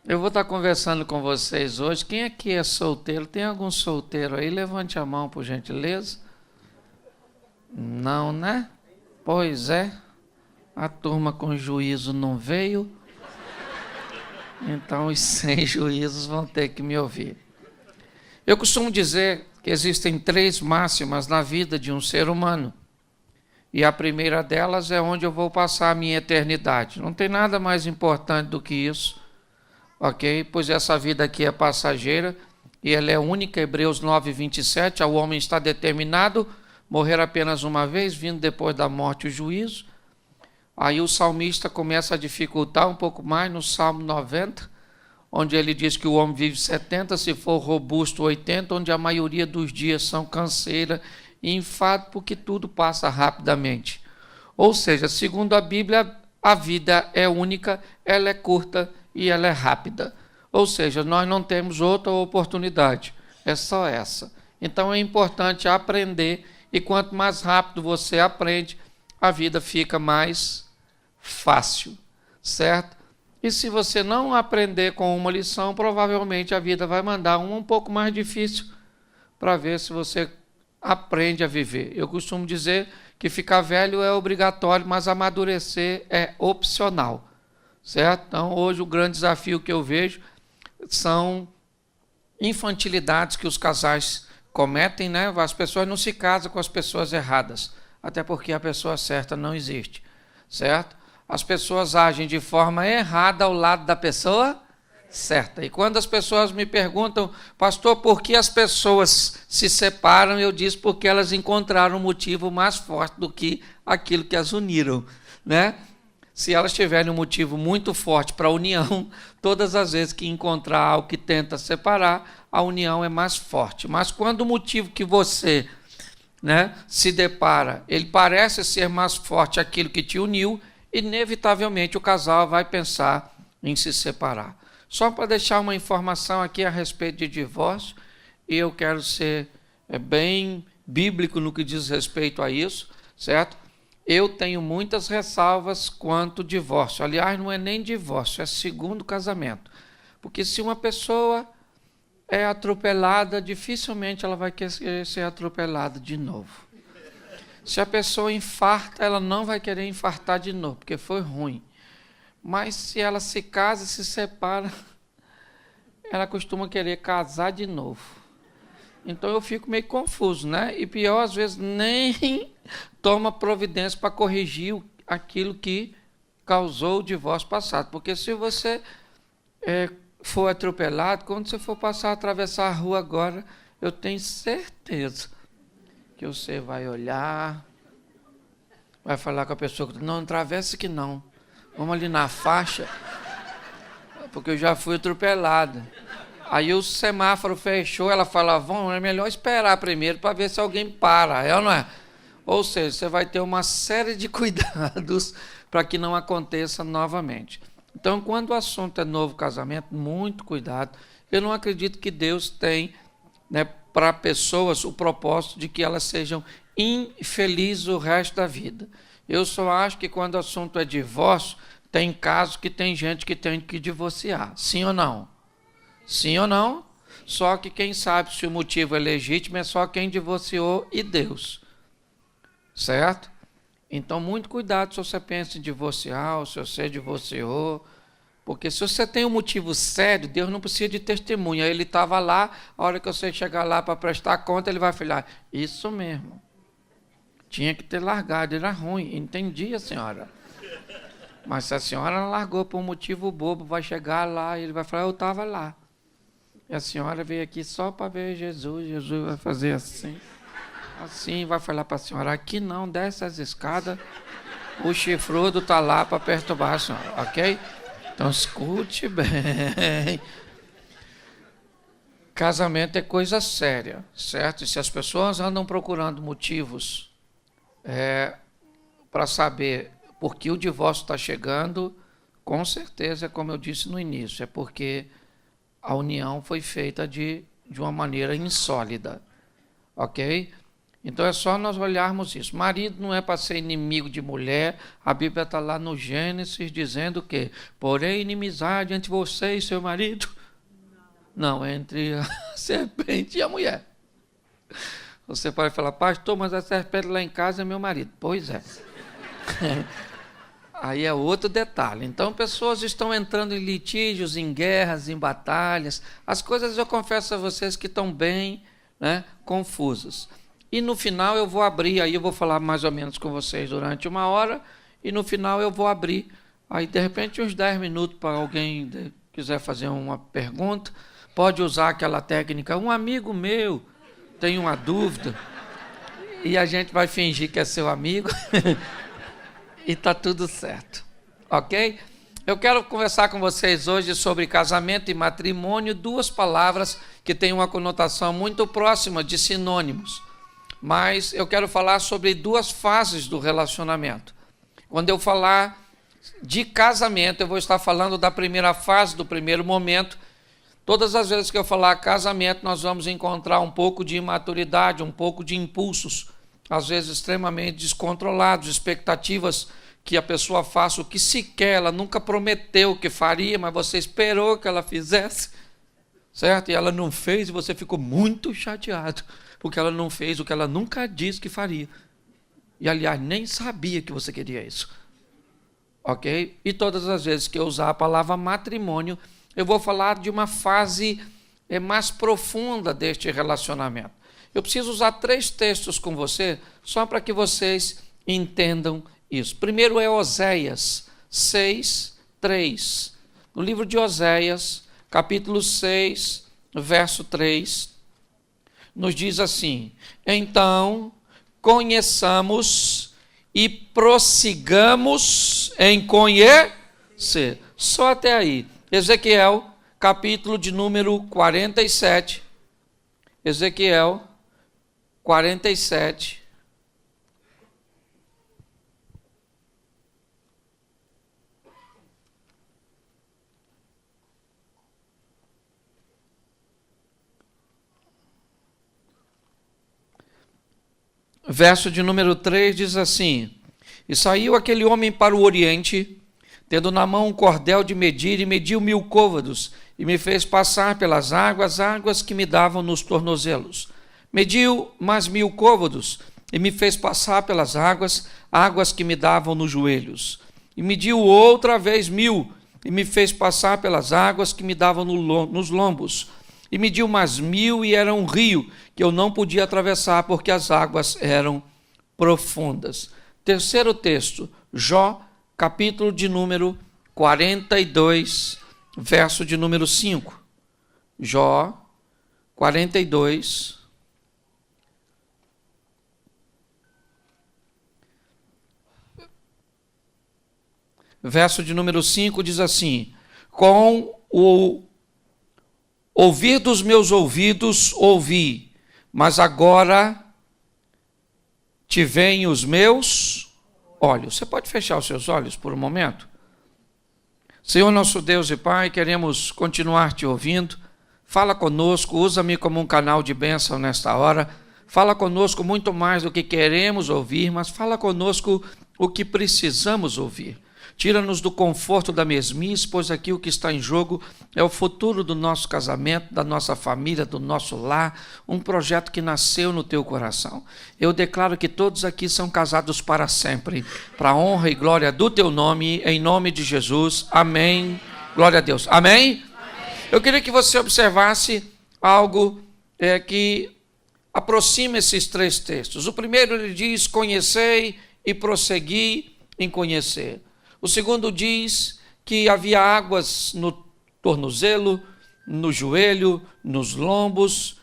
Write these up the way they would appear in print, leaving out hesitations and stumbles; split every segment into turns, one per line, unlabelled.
Eu vou estar conversando com vocês hoje. Quem aqui é solteiro? Tem algum solteiro aí? Levante a mão, por gentileza. Não, né? Pois é. A turma com juízo não veio. Então os sem juízos vão ter que me ouvir. Eu costumo dizer que existem 3 máximas na vida de um ser humano. E a primeira delas é onde eu vou passar a minha eternidade. Não tem nada mais importante do que isso. Ok? Pois essa vida aqui é passageira e ela é única. Hebreus 9:27, ao homem está determinado morrer apenas uma vez, vindo depois da morte o juízo. Aí o salmista começa a dificultar um pouco mais no Salmo 90, onde ele diz que o homem vive 70, se for robusto 80, onde a maioria dos dias são canseira e enfado, porque tudo passa rapidamente. Ou seja, segundo a Bíblia, a vida é única, ela é curta e ela é rápida. Ou seja, nós não temos outra oportunidade, é só essa. Então é importante aprender, e quanto mais rápido você aprende, a vida fica mais fácil, certo? E se você não aprender com uma lição, provavelmente a vida vai mandar uma um pouco mais difícil para ver se você aprende a viver. Eu costumo dizer que ficar velho é obrigatório, mas amadurecer é opcional, certo? Então, hoje o grande desafio que eu vejo são infantilidades que os casais cometem, né? As pessoas não se casam com as pessoas erradas, até porque a pessoa certa não existe, certo? As pessoas agem de forma errada ao lado da pessoa certa. E quando as pessoas me perguntam, pastor, por que as pessoas se separam? Eu digo porque elas encontraram um motivo mais forte do que aquilo que as uniram, né? Se elas tiverem um motivo muito forte para a união, todas as vezes que encontrar algo que tenta separar, a união é mais forte. Mas quando o motivo que você, né, se depara, ele parece ser mais forte aquilo que te uniu, inevitavelmente o casal vai pensar em se separar. Só para deixar uma informação aqui a respeito de divórcio, e eu quero ser bem bíblico no que diz respeito a isso, certo? Eu tenho muitas ressalvas quanto ao divórcio. Aliás, não é nem divórcio, é segundo casamento. Porque se uma pessoa é atropelada, dificilmente ela vai querer ser atropelada de novo. Se a pessoa infarta, ela não vai querer infartar de novo, porque foi ruim. Mas se ela se casa, se separa, ela costuma querer casar de novo. Então eu fico meio confuso, né? E pior, às vezes, nem toma providência para corrigir aquilo que causou o divórcio passado. Porque se você for atropelado, quando você for passar a atravessar a rua agora, eu tenho certeza que você vai olhar, vai falar com a pessoa, não atravessa que não, vamos ali na faixa, porque eu já fui atropelado. Aí o semáforo fechou, ela fala, vamos, é melhor esperar primeiro para ver se alguém para, é ou não é? Ou seja, você vai ter uma série de cuidados para que não aconteça novamente. Então, quando o assunto é novo casamento, muito cuidado. Eu não acredito que Deus tem, né, para pessoas o propósito de que elas sejam infelizes o resto da vida. Eu só acho que quando o assunto é divórcio, tem casos que tem gente que tem que divorciar. Sim ou não? Sim ou não? Só que quem sabe se o motivo é legítimo é só quem divorciou e Deus. Certo? Então, muito cuidado se você pensa em divorciar, ou se você divorciou. Porque se você tem um motivo sério, Deus não precisa de testemunha. Ele estava lá, a hora que você chegar lá para prestar conta, ele vai falar, isso mesmo. Tinha que ter largado, era ruim. Entendi, a senhora. Mas se a senhora largou por um motivo bobo, vai chegar lá e ele vai falar, eu estava lá. E a senhora veio aqui só para ver Jesus. Jesus vai fazer assim. Assim, vai falar para a senhora, aqui não, desce as escadas. O chifrudo está lá para perturbar a senhora, ok? Então, escute bem. Casamento é coisa séria, certo? E se as pessoas andam procurando motivos para saber por que o divórcio está chegando, com certeza, como eu disse no início, é porque a união foi feita de uma maneira insólida, ok? Então é só nós olharmos isso. Marido não é para ser inimigo de mulher. A Bíblia está lá no Gênesis dizendo que, porém, inimizade entre você e seu marido. Não, entre a serpente e a mulher. Você pode falar, pastor, mas a serpente lá em casa é meu marido. Pois é. Aí é outro detalhe. Então, pessoas estão entrando em litígios, em guerras, em batalhas. As coisas, eu confesso a vocês, que estão bem, né, confusas. E no final eu vou abrir, aí eu vou falar mais ou menos com vocês durante 1 hora, e no final eu vou abrir, aí de repente uns 10 minutos para alguém quiser fazer uma pergunta, pode usar aquela técnica, um amigo meu tem uma dúvida, e a gente vai fingir que é seu amigo, e está tudo certo, ok? Eu quero conversar com vocês hoje sobre casamento e matrimônio, 2 palavras que têm uma conotação muito próxima de sinônimos. Mas eu quero falar sobre 2 fases do relacionamento. Quando eu falar de casamento, eu vou estar falando da primeira fase, do primeiro momento. Todas as vezes que eu falar casamento, nós vamos encontrar um pouco de imaturidade, um pouco de impulsos, às vezes extremamente descontrolados, expectativas que a pessoa faça o que sequer, ela nunca prometeu que faria, mas você esperou que ela fizesse, certo? E ela não fez e você ficou muito chateado, porque ela não fez o que ela nunca disse que faria. E, aliás, nem sabia que você queria isso. Ok? E todas as vezes que eu usar a palavra matrimônio, eu vou falar de uma fase mais profunda deste relacionamento. Eu preciso usar 3 textos com você, só para que vocês entendam isso. Primeiro é Oséias 6, 3. No livro de Oséias, capítulo 6, verso 3, nos diz assim: então conheçamos e prossigamos em conhecer. Só até aí. Ezequiel, capítulo de número 47. Ezequiel 47. Verso de número 3 diz assim: e saiu aquele homem para o oriente, tendo na mão um cordel de medir, e mediu 1000 côvados, e me fez passar pelas águas que me davam nos tornozelos. Mediu mais 1000 côvados, e me fez passar pelas águas que me davam nos joelhos. E mediu outra vez 1000, e me fez passar pelas águas que me davam nos lombos. E mediu mais 1000, e era um rio que eu não podia atravessar, porque as águas eram profundas. Terceiro texto, Jó, capítulo de número 42, verso de número 5. Jó, 42, verso de número 5 diz assim: com o ouvir dos meus ouvidos ouvi, mas agora te veem os meus olhos. Você pode fechar os seus olhos por um momento? Senhor nosso Deus e Pai, queremos continuar te ouvindo. Fala conosco, usa-me como um canal de bênção nesta hora. Fala conosco muito mais do que queremos ouvir, mas fala conosco o que precisamos ouvir. Tira-nos do conforto da mesmice, pois aqui o que está em jogo é o futuro do nosso casamento, da nossa família, do nosso lar, um projeto que nasceu no teu coração. Eu declaro que todos aqui são casados para sempre, para a honra e glória do teu nome, em nome de Jesus. Amém. Glória a Deus. Amém? Eu queria que você observasse algo que aproxima esses 3 textos. O primeiro ele diz: conhecei e prossegui em conhecer. O segundo diz que havia águas no tornozelo, no joelho, nos lombos.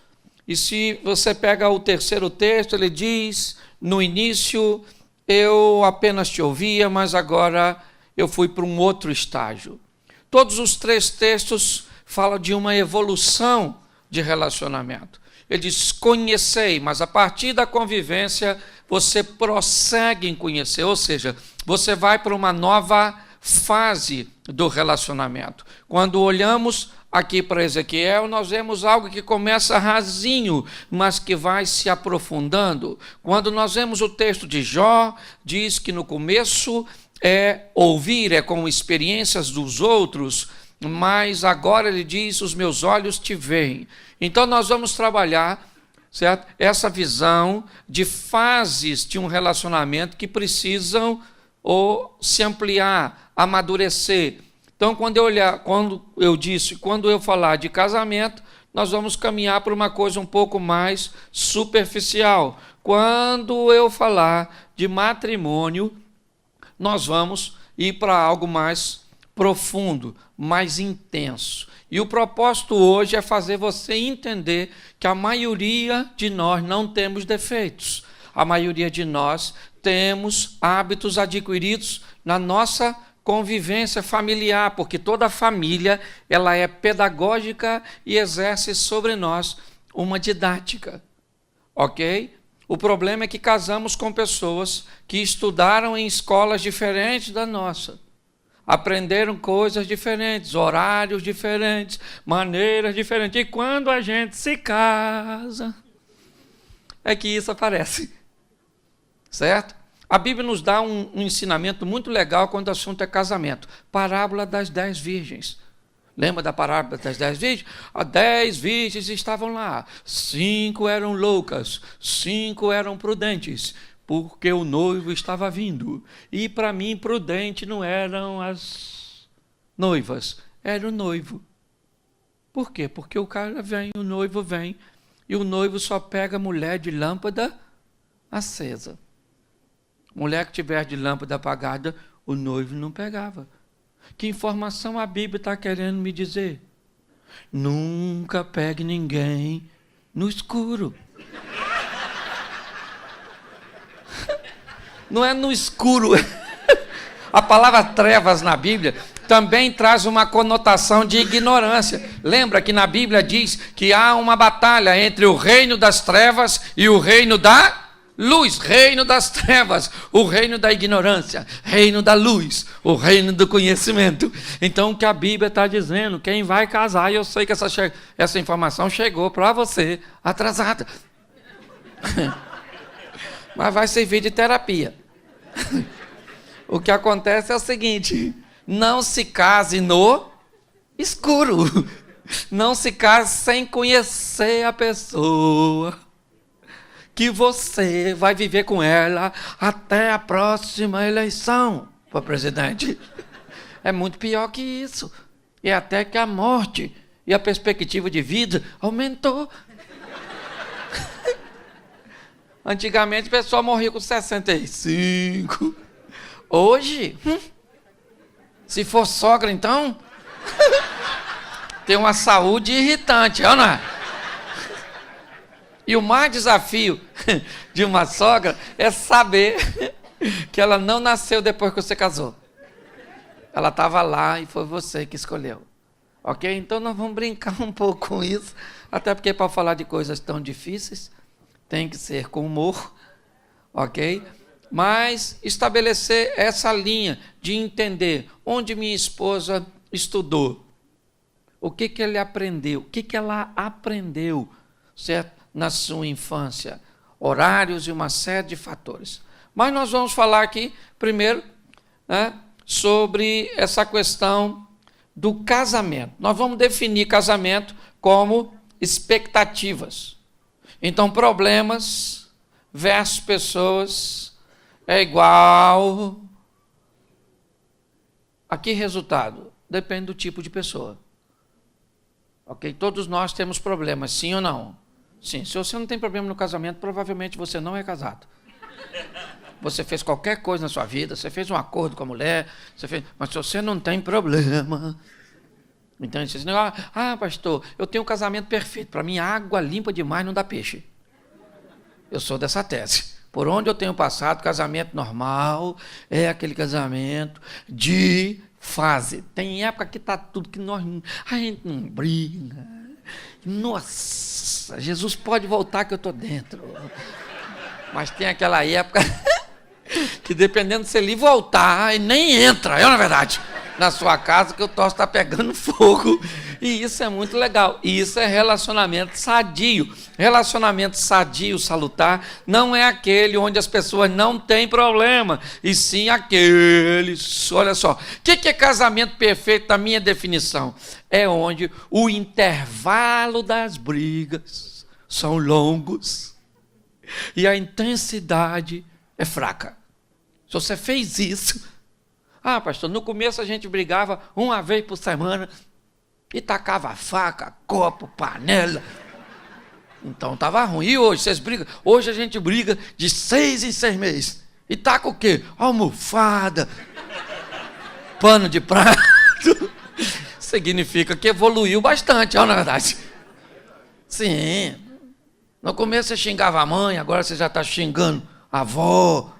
E se você pega o terceiro texto, ele diz: no início eu apenas te ouvia, mas agora eu fui para um outro estágio. Todos os 3 textos falam de uma evolução de relacionamento. Ele diz: conhecei, mas a partir da convivência você prossegue em conhecer, ou seja, você vai para uma nova fase do relacionamento. Quando olhamos aqui para Ezequiel, nós vemos algo que começa rasinho, mas que vai se aprofundando. Quando nós vemos o texto de Jó, diz que no começo é ouvir, é com experiências dos outros, mas agora ele diz, os meus olhos te veem. Então nós vamos trabalhar, certo? Essa visão de fases de um relacionamento que precisam ou se ampliar, amadurecer. Então, quando eu falar de casamento, nós vamos caminhar para uma coisa um pouco mais superficial. Quando eu falar de matrimônio, nós vamos ir para algo mais profundo, mais intenso. E o propósito hoje é fazer você entender que a maioria de nós não temos defeitos. A maioria de nós temos hábitos adquiridos na nossa convivência familiar, porque toda família ela é pedagógica e exerce sobre nós uma didática, ok? O problema é que casamos com pessoas que estudaram em escolas diferentes da nossa, aprenderam coisas diferentes, horários diferentes, maneiras diferentes, e quando a gente se casa, é que isso aparece, certo? A Bíblia nos dá um ensinamento muito legal quando o assunto é casamento. Parábola das 10 virgens. Lembra da parábola das 10 virgens? As 10 virgens estavam lá. 5 eram loucas, 5 eram prudentes, porque o noivo estava vindo. E para mim, prudente não eram as noivas, era o noivo. Por quê? Porque o cara vem, o noivo vem, e o noivo só pega mulher de lâmpada acesa. Mulher que tiver de lâmpada apagada, o noivo não pegava. Que informação a Bíblia está querendo me dizer? Nunca pegue ninguém no escuro. Não é no escuro. A palavra trevas na Bíblia também traz uma conotação de ignorância. Lembra que na Bíblia diz que há uma batalha entre o reino das trevas e o reino da luz, reino das trevas, o reino da ignorância, reino da luz, o reino do conhecimento. Então o que a Bíblia está dizendo, quem vai casar, e eu sei que essa informação chegou para você atrasada, mas vai servir de terapia. O que acontece é o seguinte, não se case no escuro, não se case sem conhecer a pessoa, que você vai viver com ela até a próxima eleição para presidente. É muito pior que isso. E até que a morte e a perspectiva de vida aumentou. Antigamente o pessoal morria com 65. Hoje, se for sogra então, tem uma saúde irritante, não é? E o mais desafio de uma sogra é saber que ela não nasceu depois que você casou. Ela estava lá e foi você que escolheu. Ok? Então nós vamos brincar um pouco com isso, até porque para falar de coisas tão difíceis, tem que ser com humor, ok? Mas estabelecer essa linha de entender onde minha esposa estudou, o que ele aprendeu, o que ela aprendeu, certo? Na sua infância, horários e uma série de fatores. Mas nós vamos falar aqui, primeiro, né, sobre essa questão do casamento. Nós vamos definir casamento como expectativas. Então, problemas versus pessoas é igual a que resultado? Depende do tipo de pessoa. Ok? Todos nós temos problemas, sim ou não? Sim, se você não tem problema no casamento, provavelmente você não é casado. Você fez qualquer coisa na sua vida, você fez um acordo com a mulher, mas se você não tem problema, então você diz, pastor, eu tenho um casamento perfeito, para mim água limpa demais não dá peixe. Eu sou dessa tese. Por onde eu tenho passado, casamento normal é aquele casamento de fase. Tem época que está tudo que a gente não briga. Nossa, Jesus pode voltar que eu estou dentro. Mas tem aquela época que dependendo se ele voltar, ele nem entra, na verdade, na sua casa, que o troço está pegando fogo. E isso é muito legal. E isso é relacionamento sadio. Relacionamento sadio, salutar, não é aquele onde as pessoas não têm problema, e sim aqueles. Olha só, o que é casamento perfeito na minha definição? É onde o intervalo das brigas são longos e a intensidade é fraca. Se você fez isso, pastor, no começo a gente brigava uma vez por semana e tacava faca, copo, panela. Então estava ruim. E hoje vocês brigam? Hoje a gente briga de 6 em 6 meses. E taca o quê? Almofada, pano de prato. Significa que evoluiu bastante, na verdade. Sim. No começo você xingava a mãe, agora você já está xingando a avó.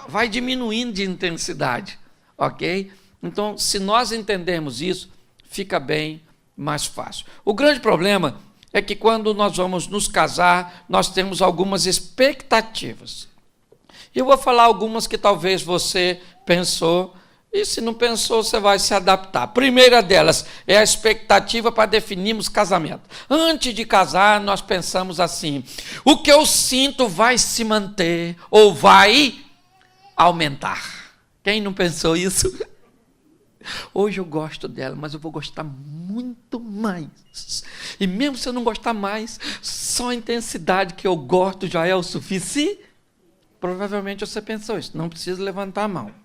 Vai diminuindo de intensidade, ok? Então, se nós entendermos isso, fica bem mais fácil. O grande problema é que quando nós vamos nos casar, nós temos algumas expectativas. E eu vou falar algumas que talvez você pensou, e se não pensou, você vai se adaptar. A primeira delas é a expectativa para definirmos casamento. Antes de casar, nós pensamos assim: o que eu sinto vai se manter ou vai aumentar. Quem não pensou isso? Hoje eu gosto dela, mas eu vou gostar muito mais. E mesmo se eu não gostar mais, só a intensidade que eu gosto já é o suficiente. Provavelmente você pensou isso, não precisa levantar a mão.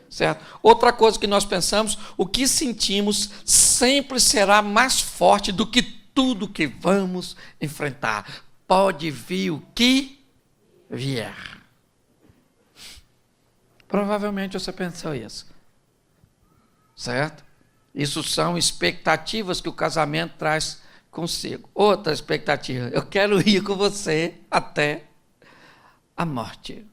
Certo? Outra coisa que nós pensamos, o que sentimos sempre será mais forte do que tudo que vamos enfrentar. Pode vir o que vier. Provavelmente você pensou isso. Certo? Isso são expectativas que o casamento traz consigo. Outra expectativa, eu quero ir com você até a morte.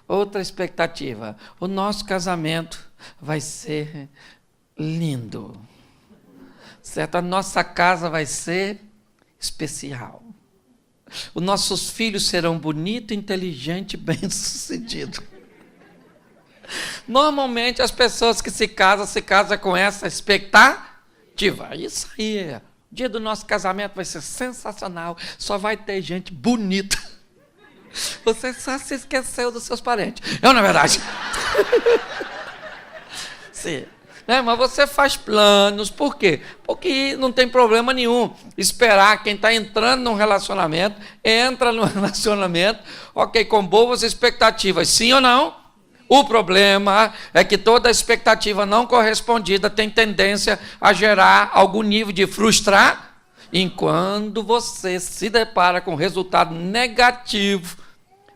Outra expectativa, o nosso casamento vai ser lindo. Certo? A nossa casa vai ser especial. Os nossos filhos serão bonitos, inteligentes e bem-sucedidos. Normalmente as pessoas que se casam com essa expectativa. Isso aí, o dia do nosso casamento vai ser sensacional, só vai ter gente bonita. Você só se esqueceu dos seus parentes. Não é verdade? Sim. Mas você faz planos, por quê? Porque não tem problema nenhum esperar quem está entrando num relacionamento, entra no relacionamento, ok, com boas expectativas, sim ou não? O problema é que toda expectativa não correspondida tem tendência a gerar algum nível de frustração, enquanto você se depara com resultado negativo,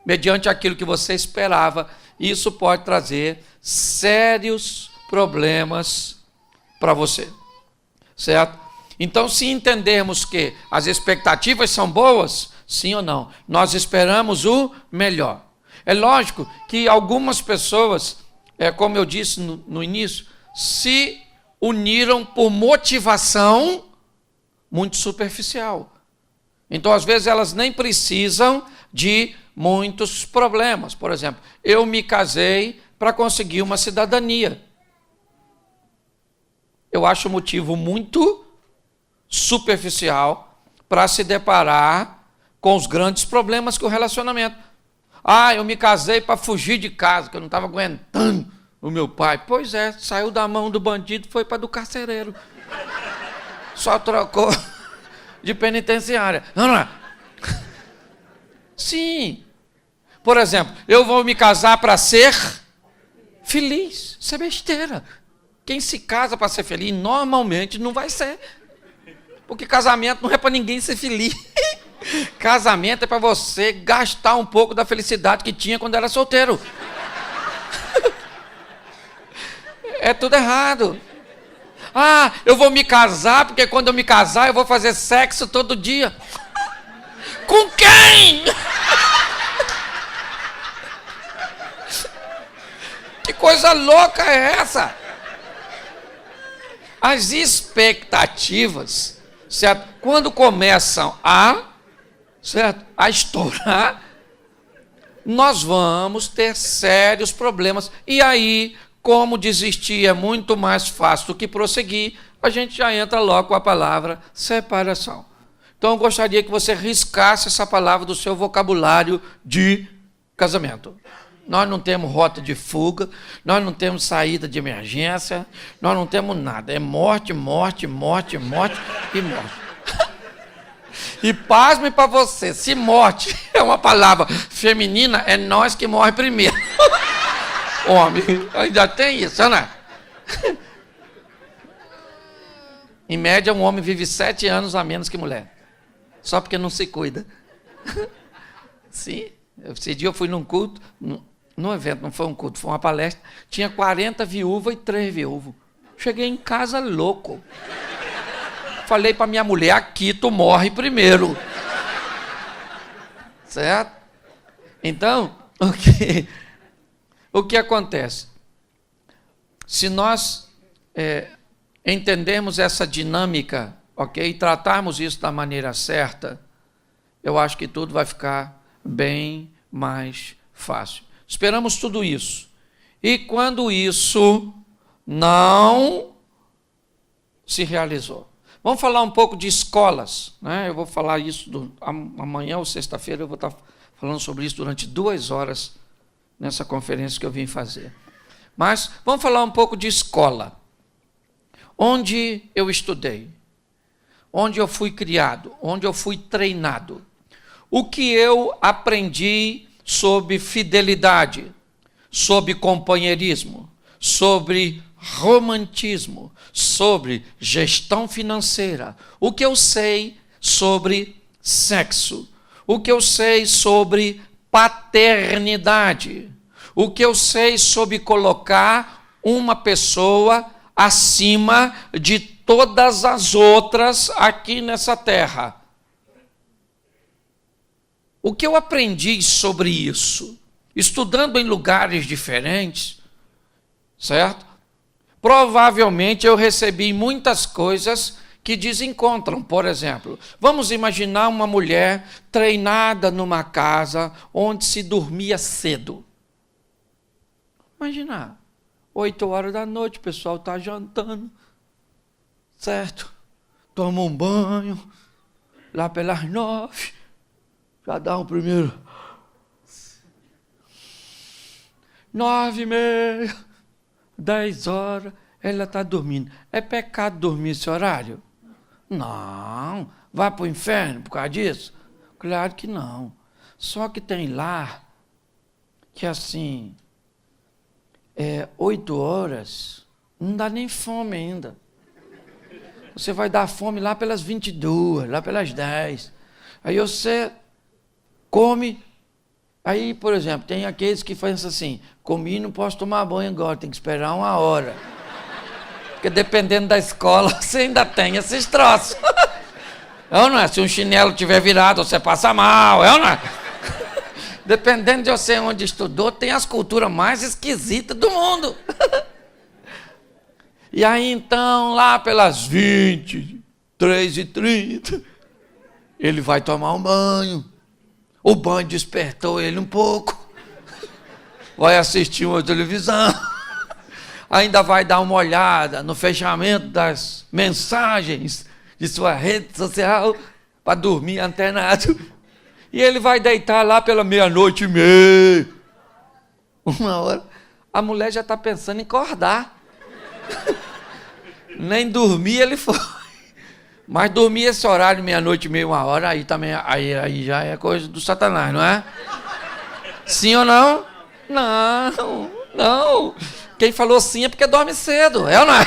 mediante aquilo que você esperava, isso pode trazer sérios problemas para você, certo? Então, se entendermos que as expectativas são boas, sim ou não, nós esperamos o melhor. É lógico que algumas pessoas, como eu disse no início, se uniram por motivação muito superficial. Então, às vezes, elas nem precisam de muitos problemas. Por exemplo, eu me casei para conseguir uma cidadania. Eu acho um motivo muito superficial para se deparar com os grandes problemas que o relacionamento. Eu me casei para fugir de casa, que eu não estava aguentando o meu pai. Pois é, saiu da mão do bandido e foi para do carcereiro. Só trocou de penitenciária. Não é? Sim. Por exemplo, eu vou me casar para ser feliz. Isso é besteira. Quem se casa para ser feliz, normalmente não vai ser. Porque casamento não é para ninguém ser feliz. Casamento é para você gastar um pouco da felicidade que tinha quando era solteiro. É tudo errado. Eu vou me casar porque quando eu me casar eu vou fazer sexo todo dia. Com quem? Que coisa louca é essa? As expectativas, certo? Quando começam a estourar, nós vamos ter sérios problemas. E aí, como desistir é muito mais fácil do que prosseguir, a gente já entra logo com a palavra separação. Então, eu gostaria que você riscasse essa palavra do seu vocabulário de casamento. Nós não temos rota de fuga, nós não temos saída de emergência, nós não temos nada. É morte, morte, morte, morte e morte. E pasme para você, se morte é uma palavra feminina, é nós que morre primeiro. Homem, ainda tem isso, né? Em média, um homem vive 7 anos a menos que mulher. Só porque não se cuida. Sim, esse dia eu fui num culto, num evento, não foi um culto, foi uma palestra, tinha 40 viúvas e 3 viúvos. Cheguei em casa louco. Falei para minha mulher, aqui tu morre primeiro. Certo? Então, o que acontece? Se nós entendermos essa dinâmica, ok, e tratarmos isso da maneira certa, eu acho que tudo vai ficar bem mais fácil. Esperamos tudo isso. E quando isso não se realizou? Vamos falar um pouco de escolas, né? Eu vou falar isso amanhã ou sexta-feira, eu vou estar falando sobre isso durante 2 horas nessa conferência que eu vim fazer. Mas vamos falar um pouco de escola. Onde eu estudei, onde eu fui criado, onde eu fui treinado. O que eu aprendi sobre fidelidade, sobre companheirismo, sobre romantismo, sobre gestão financeira. O que eu sei sobre sexo. O que eu sei sobre paternidade. O que eu sei sobre colocar uma pessoa acima de todas as outras aqui nessa terra. O que eu aprendi sobre isso? Estudando em lugares diferentes, certo? Provavelmente eu recebi muitas coisas que desencontram. Por exemplo, vamos imaginar uma mulher treinada numa casa onde se dormia cedo. Imaginar. 8 horas da noite, o pessoal está jantando, certo? Toma um banho, lá pelas 9, já dá um primeiro 9h30, 10 horas, ela está dormindo. É pecado dormir esse horário? Não. Vai para o inferno por causa disso? Claro que não. Só que tem lá que assim, 8 horas, não dá nem fome ainda. Você vai dar fome lá pelas 22, lá pelas 10. Aí você come. Aí, por exemplo, tem aqueles que fazem assim, comi e não posso tomar banho agora, tem que esperar 1 hora. Porque dependendo da escola, você ainda tem esses troços. É ou não é? Se um chinelo tiver virado, você passa mal, é ou não é? Dependendo de você onde estudou, tem as culturas mais esquisitas do mundo. E aí, então, lá pelas 23h30, ele vai tomar um banho. O banho despertou ele um pouco. Vai assistir uma televisão. Ainda vai dar uma olhada no fechamento das mensagens de sua rede social para dormir antenado. E ele vai deitar lá pela 00:30. 1 hora. A mulher já está pensando em acordar. Nem dormir ele foi. Mas dormir esse horário, 00:30, 1 hora, aí também aí já é coisa do Satanás, não é? Sim ou não? Não, não. Quem falou sim é porque dorme cedo, é ou não é?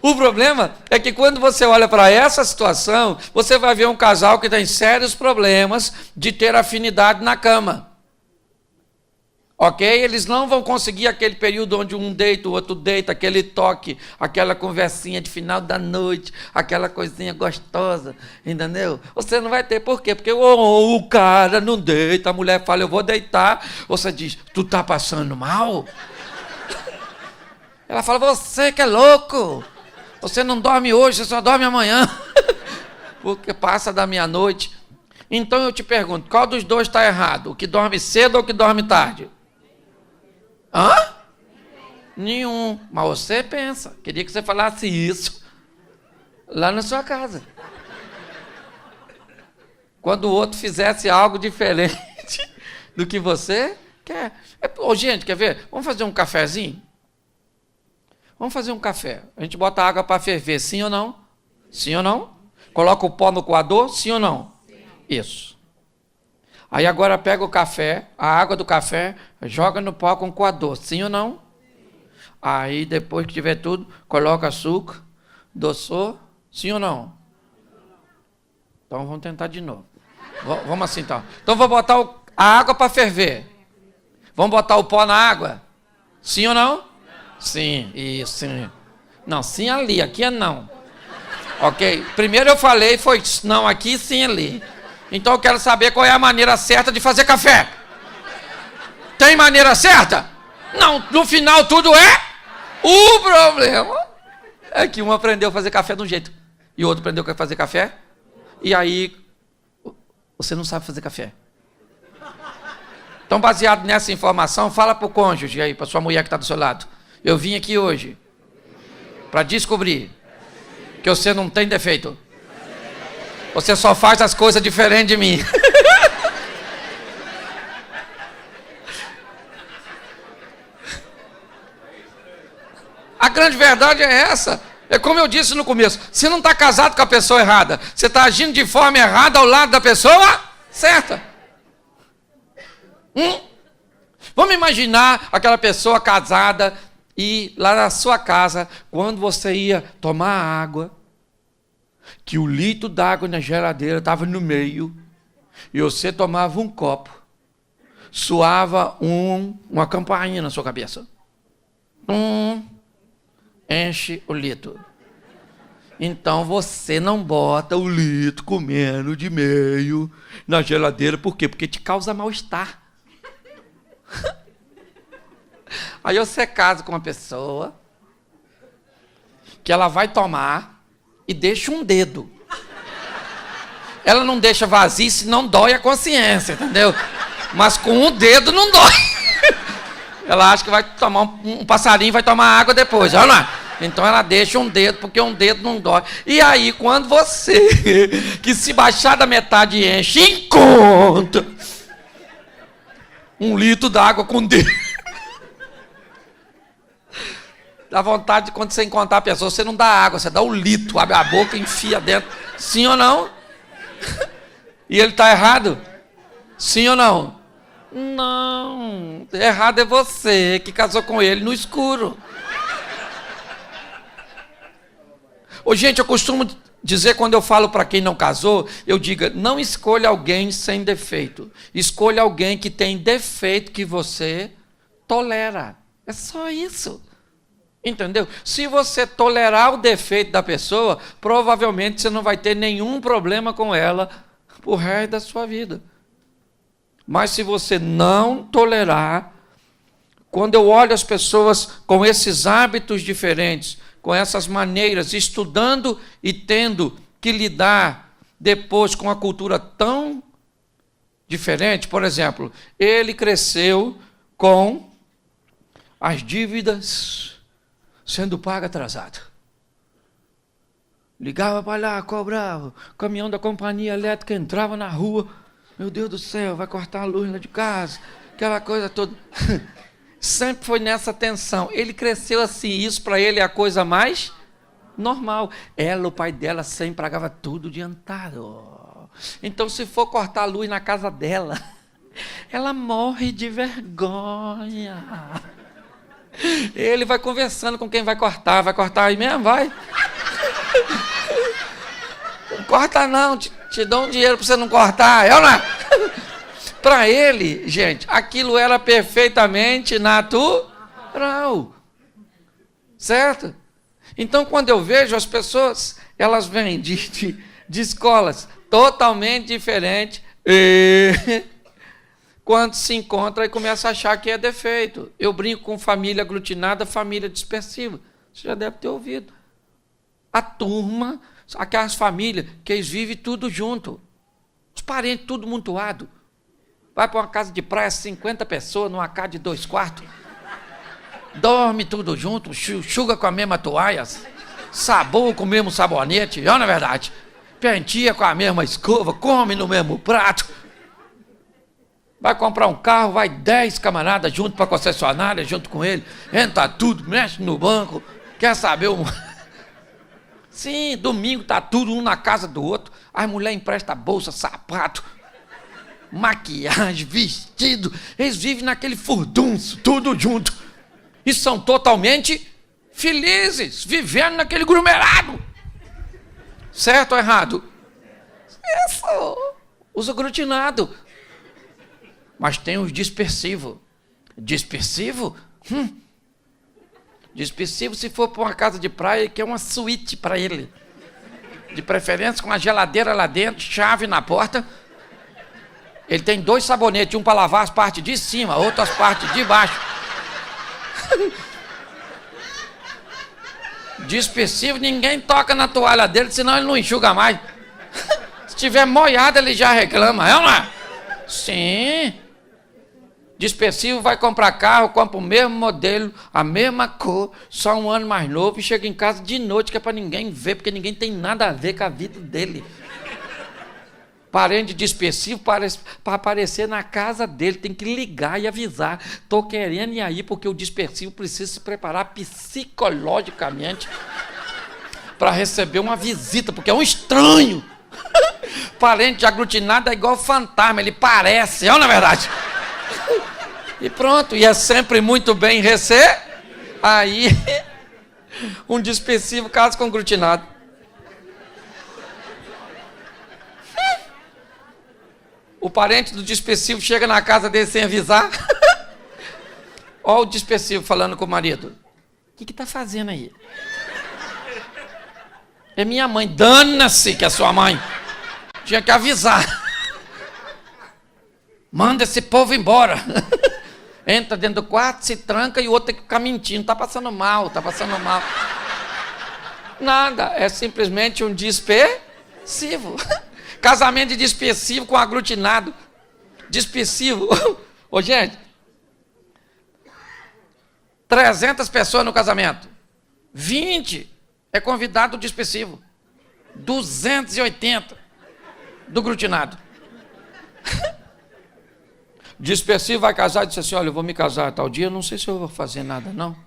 O problema é que quando você olha para essa situação, você vai ver um casal que tem sérios problemas de ter afinidade na cama. Ok? Eles não vão conseguir aquele período onde um deita, o outro deita, aquele toque, aquela conversinha de final da noite, aquela coisinha gostosa, entendeu? Você não vai ter, por quê? Porque o cara não deita, a mulher fala, eu vou deitar, você diz, tu tá passando mal? Ela fala, você que é louco, você não dorme hoje, você só dorme amanhã, porque passa da 00:00. Então eu te pergunto, qual dos dois está errado? O que dorme cedo ou o que dorme tarde? Hã? Nenhum. Mas você pensa. Queria que você falasse isso lá na sua casa. Quando o outro fizesse algo diferente do que você quer. Gente, quer ver? Vamos fazer um cafezinho? Vamos fazer um café. A gente bota água para ferver, sim ou não? Sim ou não? Coloca o pó no coador, sim ou não? Sim. Isso. Aí agora pega o café, a água do café, joga no pó com o coador, sim ou não? Sim. Aí depois que tiver tudo, coloca açúcar, adoçou, sim ou não? Então vamos tentar de novo. Vamos assim então. Então vou botar a água para ferver. Vamos botar o pó na água? Sim ou não? Sim, isso, sim. Não, sim ali, aqui é não. Ok? Primeiro eu falei, foi não aqui, sim ali. Então eu quero saber qual é a maneira certa de fazer café. Tem maneira certa? Não, no final tudo é. O problema é que um aprendeu a fazer café de um jeito e o outro aprendeu a fazer café. E aí, você não sabe fazer café. Então, baseado nessa informação, fala para o cônjuge aí, para sua mulher que está do seu lado. Eu vim aqui hoje para descobrir que você não tem defeito. Você só faz as coisas diferentes de mim. A grande verdade é essa. É como eu disse no começo, você não está casado com a pessoa errada, você está agindo de forma errada ao lado da pessoa certa. Vamos imaginar aquela pessoa casada e lá na sua casa, quando você ia tomar água, que o litro d'água na geladeira estava no meio, e você tomava um copo, soava uma campainha na sua cabeça. Enche o litro. Então você não bota o litro comendo de meio na geladeira. Por quê? Porque te causa mal-estar. Aí você casa com uma pessoa que ela vai tomar e deixa um dedo. Ela não deixa vazio, senão dói a consciência, entendeu? Mas com um dedo não dói. Ela acha que vai tomar um passarinho, vai tomar água depois, olha lá. Então ela deixa um dedo, porque um dedo não dói. E aí, quando você, que se baixar da metade enche, encontra um litro d'água com dedo. Dá vontade de, quando você encontrar a pessoa, você não dá água, você dá um litro, abre a boca e enfia dentro. Sim ou não? E ele está errado? Sim ou não? Não, errado é você que casou com ele no escuro. Gente, eu costumo dizer, quando eu falo para quem não casou, eu digo, não escolha alguém sem defeito. Escolha alguém que tem defeito que você tolera. É só isso. Entendeu? Se você tolerar o defeito da pessoa, provavelmente você não vai ter nenhum problema com ela pro resto da sua vida. Mas se você não tolerar, quando eu olho as pessoas com esses hábitos diferentes, com essas maneiras, estudando e tendo que lidar depois com a cultura tão diferente, por exemplo, ele cresceu com as dívidas sendo pagas atrasado. Ligava para lá, cobrava, o caminhão da companhia elétrica entrava na rua, meu Deus do céu, vai cortar a luz lá de casa, aquela coisa toda. Sempre foi nessa tensão. Ele cresceu assim, isso para ele é a coisa mais normal. Ela, o pai dela, sempre pagava tudo adiantado. Então, se for cortar a luz na casa dela, ela morre de vergonha. Ele vai conversando com quem vai cortar aí mesmo, vai. Não corta não, te dou um dinheiro para você não cortar. Eu não. Para ele, gente, aquilo era perfeitamente natural. Certo? Então, quando eu vejo as pessoas, elas vêm de escolas totalmente diferentes, e quando se encontra e começa a achar que é defeito. Eu brinco com família aglutinada, família dispersiva. Você já deve ter ouvido. A turma, aquelas famílias que eles vivem tudo junto. Os parentes tudo montuado. Vai para uma casa de praia, 50 pessoas, numa casa de 2 quartos. Dorme tudo junto, enxuga com a mesma toalha, sabão com o mesmo sabonete, não é verdade? Penteia com a mesma escova, come no mesmo prato. Vai comprar um carro, vai 10 camaradas junto para a concessionária, junto com ele, entra tudo, mexe no banco, quer saber um... Sim, domingo tá tudo um na casa do outro, as mulheres emprestam bolsa, sapato, maquiagem, vestido, eles vivem naquele furdunço, tudo junto, e são totalmente felizes, vivendo naquele aglomerado. Certo ou errado? Isso, os aglutinados. Mas tem os dispersivos. Dispersivo? Dispersivo, se for para uma casa de praia, ele quer uma suíte para ele. De preferência com a geladeira lá dentro, chave na porta. Ele tem 2 sabonetes, um para lavar as partes de cima, outro as partes de baixo. Dispersivo, ninguém toca na toalha dele, senão ele não enxuga mais. Se tiver molhado, ele já reclama, é ou não é? Sim. Dispersivo vai comprar carro, compra o mesmo modelo, a mesma cor, só um ano mais novo e chega em casa de noite, que é para ninguém ver, porque ninguém tem nada a ver com a vida dele. Parente dispersivo para aparecer na casa dele, tem que ligar e avisar. Estou querendo ir aí, porque o dispersivo precisa se preparar psicologicamente para receber uma visita, porque é um estranho. Parente aglutinado é igual fantasma, ele parece, não é verdade? E pronto, e é sempre muito bem recebido. Aí, um dispersivo casa com um aglutinado. O parente do dispersivo chega na casa dele sem avisar. Olha o dispersivo falando com o marido. O que está fazendo aí? É minha mãe. Dana-se que é sua mãe. Tinha que avisar. Manda esse povo embora. Entra dentro do quarto, se tranca e o outro tem que ficar mentindo. Está passando mal, está passando mal. Nada, é simplesmente um dispersivo. Casamento de dispersivo com aglutinado. Dispersivo. Ô, gente, 300 pessoas no casamento. 20 é convidado dispersivo. 280 do aglutinado. Dispersivo vai casar e diz assim, olha, eu vou me casar tal dia, não sei se eu vou fazer nada, não.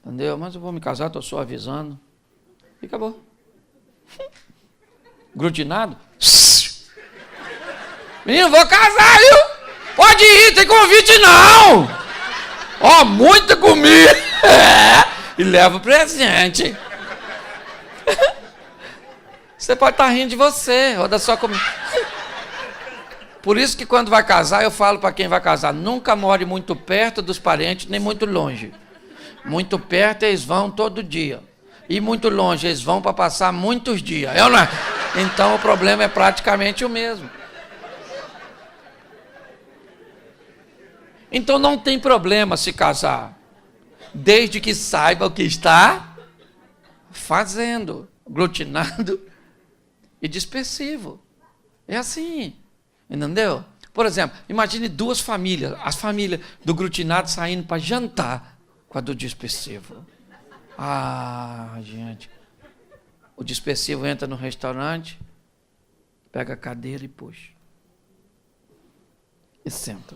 Entendeu? Mas eu vou me casar, estou só avisando. E acabou. Aglutinado? Menino, vou casar, viu? Pode ir, tem convite não. Ó, muita comida. E leva o presente. Você pode estar rindo de você, ou da sua comida. Por isso que quando vai casar, eu falo para quem vai casar, nunca more muito perto dos parentes, nem muito longe. Muito perto eles vão todo dia. E muito longe eles vão para passar muitos dias. Eu não é? Então o problema é praticamente o mesmo. Então não tem problema se casar, desde que saiba o que está fazendo. Aglutinado e dispersivo. É assim. Entendeu? Por exemplo, imagine 2 famílias. As famílias do aglutinado saindo para jantar com a do dispersivo. Ah, gente. O dispersivo entra no restaurante, pega a cadeira e puxa. E senta.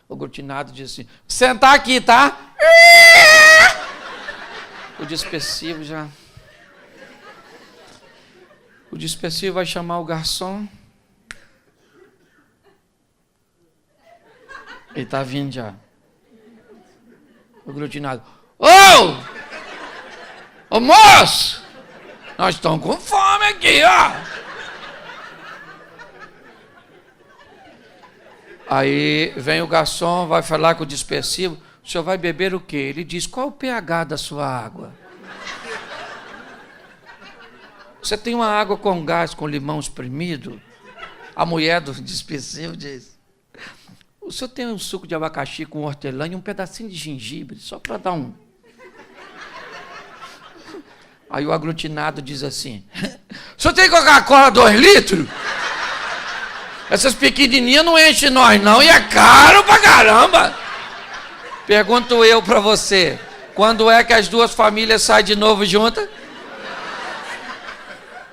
O aglutinado diz assim, sentar aqui, tá? O dispersivo já... O dispersivo vai chamar o garçom. Ele está vindo já. O aglutinado. Ô moço! Nós estamos com fome aqui, ó. Aí vem o garçom, vai falar com o dispersivo. O senhor vai beber o quê? Ele diz, qual o pH da sua água? Você tem uma água com gás, com limão espremido? A mulher do dispersivo diz, o senhor tem um suco de abacaxi com hortelã e um pedacinho de gengibre, só para dar um. Aí o aglutinado diz assim, o senhor tem Coca-Cola 2 litros? Essas pequenininhas não enchem nós não, e é caro pra caramba. Pergunto eu pra você, quando é que as duas famílias saem de novo juntas?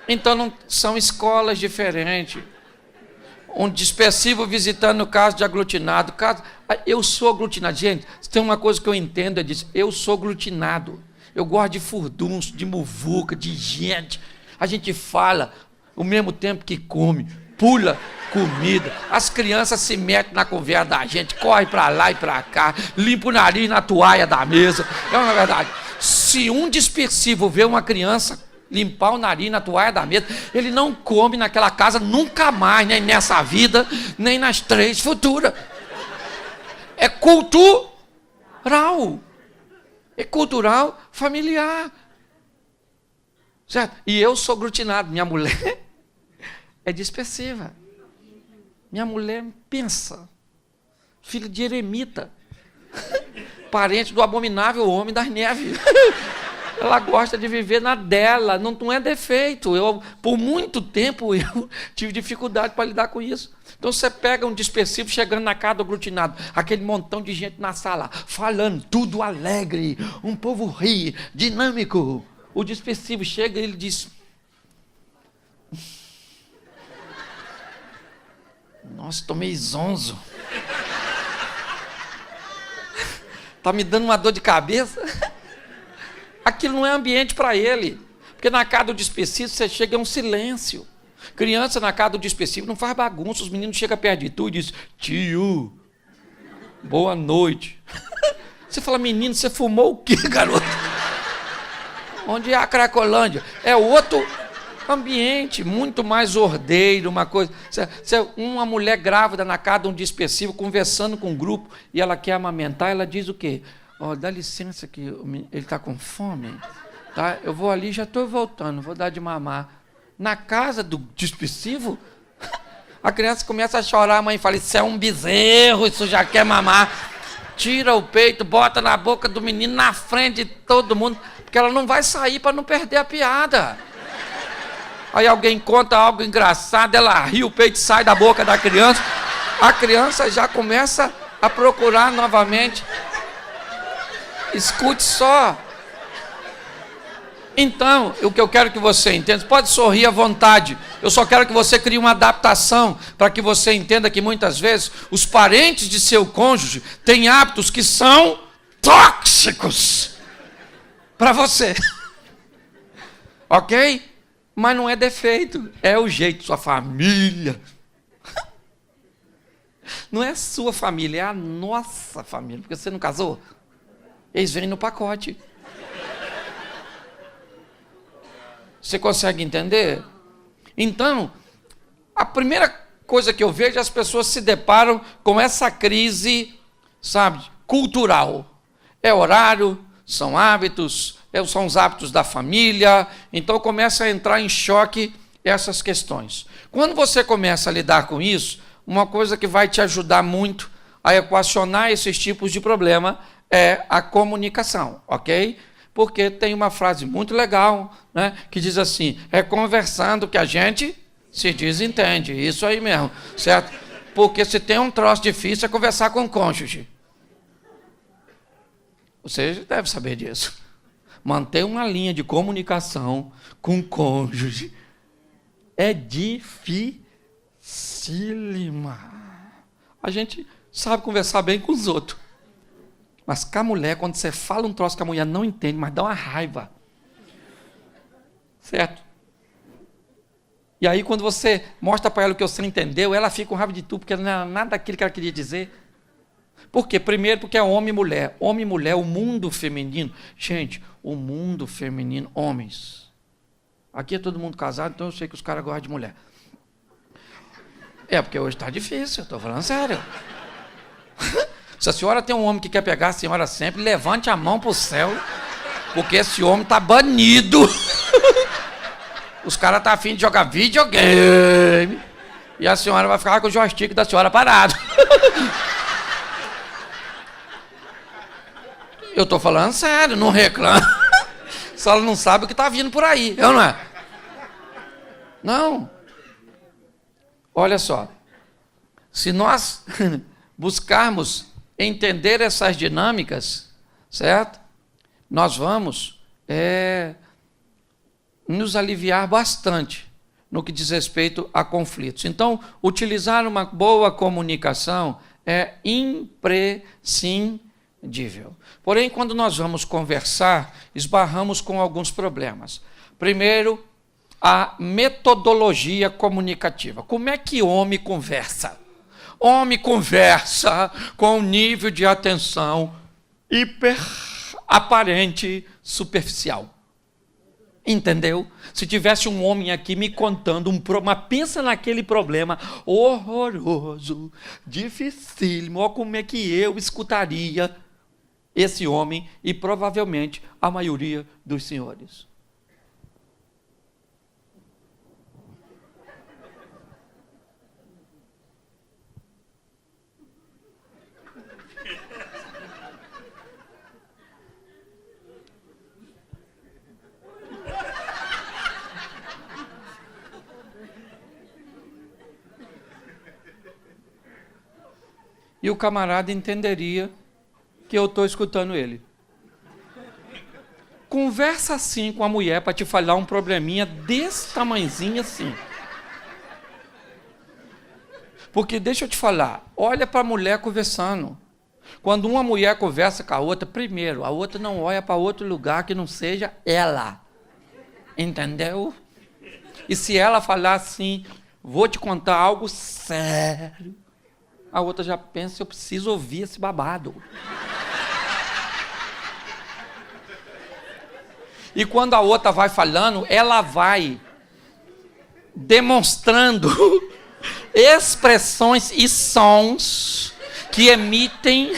Então não são escolas diferentes. Um dispersivo visitando o caso de aglutinado. Eu sou aglutinado. Gente, tem uma coisa que eu entendo, é disso. Eu sou aglutinado. Eu gosto de furdunço, de muvuca, de gente. A gente fala ao mesmo tempo que come, pula comida. As crianças se metem na conversa da gente, corre para lá e para cá, limpa o nariz na toalha da mesa. É uma verdade. Se um dispersivo vê uma criança limpar o nariz na toalha da mesa, ele não come naquela casa nunca mais, nem nessa vida, nem nas 3 futuras. É cultural. É cultural familiar. Certo? E eu sou aglutinado. Minha mulher é dispersiva. Minha mulher pensa. Filha de eremita. Parente do abominável homem das neves. Ela gosta de viver na dela, não é defeito. Por muito tempo eu tive dificuldade para lidar com isso. Então você pega um dispersivo chegando na casa do aglutinado, aquele montão de gente na sala, falando, tudo alegre, um povo ri, dinâmico. O dispersivo chega e ele diz: nossa, tô meio zonzo. Tá me dando uma dor de cabeça. Aquilo não é ambiente para ele. Porque na casa do dispersivo você chega, é um silêncio. Criança na casa do dispersivo não faz bagunça. Os meninos chegam perto de tu e dizem: tio, boa noite. Você fala: menino, você fumou o quê, garoto? Onde é a Cracolândia? É outro ambiente, muito mais ordeiro, uma coisa. Uma mulher grávida na casa de um dispersivo, conversando com um grupo, e ela quer amamentar, ela diz o quê? Dá licença que ele está com fome, tá? Eu vou ali, já estou voltando, vou dar de mamar. Na casa do dispersivo, a criança começa a chorar, a mãe fala: isso é um bezerro, isso já quer mamar. Tira o peito, bota na boca do menino, na frente de todo mundo, porque ela não vai sair para não perder a piada. Aí alguém conta algo engraçado, ela ri, o peito sai da boca da criança, a criança já começa a procurar novamente. Escute só. Então, o que eu quero que você entenda, pode sorrir à vontade, eu só quero que você crie uma adaptação, para que você entenda que muitas vezes os parentes de seu cônjuge têm hábitos que são tóxicos para você. Ok? Mas não é defeito, é o jeito, sua família. Não é sua família, é a nossa família, porque você não casou. Eles vêm no pacote. Você consegue entender? Então, a primeira coisa que eu vejo, as pessoas se deparam com essa crise, sabe, cultural. É horário, são hábitos, são os hábitos da família. Então começa a entrar em choque essas questões. Quando você começa a lidar com isso, uma coisa que vai te ajudar muito a equacionar esses tipos de problema é a comunicação, ok? Porque tem uma frase muito legal, né, que diz assim: é conversando que a gente se desentende. Isso aí mesmo, certo? Porque se tem um troço difícil é conversar com o cônjuge. Você deve saber disso. Manter uma linha de comunicação com o cônjuge é dificílima. A gente sabe conversar bem com os outros. Mas com a mulher, quando você fala um troço que a mulher não entende, mas dá uma raiva. Certo? E aí, quando você mostra para ela o que você entendeu, ela fica com raiva de tu, porque não era nada daquilo que ela queria dizer. Por quê? Primeiro, porque é homem e mulher. Homem e mulher, o mundo feminino. Gente, o mundo feminino, homens. Aqui é todo mundo casado, então eu sei que os caras gostam de mulher. É, porque hoje está difícil, eu estou falando sério. Se a senhora tem um homem que quer pegar a senhora sempre, levante a mão para o céu, porque esse homem está banido. Os caras estão afim de jogar videogame. E a senhora vai ficar com o joystick da senhora parado. Eu estou falando sério, não reclama. Só ela não sabe o que está vindo por aí, não é? Não. Olha só. Se nós buscarmos entender essas dinâmicas, certo? Nós vamos nos aliviar bastante no que diz respeito a conflitos. Então, utilizar uma boa comunicação é imprescindível. Porém, quando nós vamos conversar, esbarramos com alguns problemas. Primeiro, a metodologia comunicativa. Como é que homem conversa? Homem conversa com um nível de atenção hiper aparente, superficial. Entendeu? Se tivesse um homem aqui me contando um problema, pensa naquele problema horroroso, dificílimo, olha como é que eu escutaria esse homem e provavelmente a maioria dos senhores. E o camarada entenderia que eu estou escutando ele. Conversa assim com a mulher para te falar um probleminha desse tamanhozinho assim. Porque deixa eu te falar, olha para a mulher conversando. Quando uma mulher conversa com a outra, primeiro, a outra não olha para outro lugar que não seja ela. Entendeu? E se ela falar assim, vou te contar algo sério, a outra já pensa, eu preciso ouvir esse babado. E quando a outra vai falando, ela vai demonstrando expressões e sons que emitem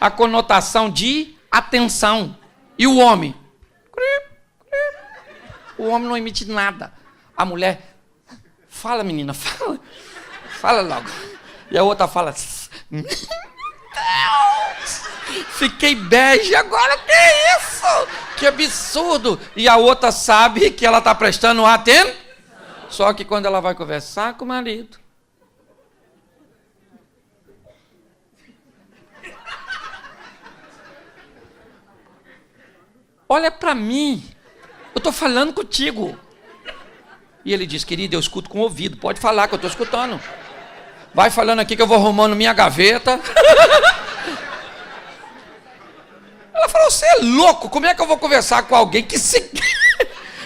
a conotação de atenção. E o homem? O homem não emite nada. A mulher, fala menina, fala. Fala logo. E a outra fala, meu Deus, fiquei bege, agora que é isso? Que absurdo! E a outra sabe que ela está prestando atenção. Só que quando ela vai conversar com o marido, olha para mim, eu estou falando contigo. E ele diz, querido, eu escuto com o ouvido, pode falar que eu estou escutando. Vai falando aqui que eu vou arrumando minha gaveta. Ela falou, você é louco, como é que eu vou conversar com alguém que se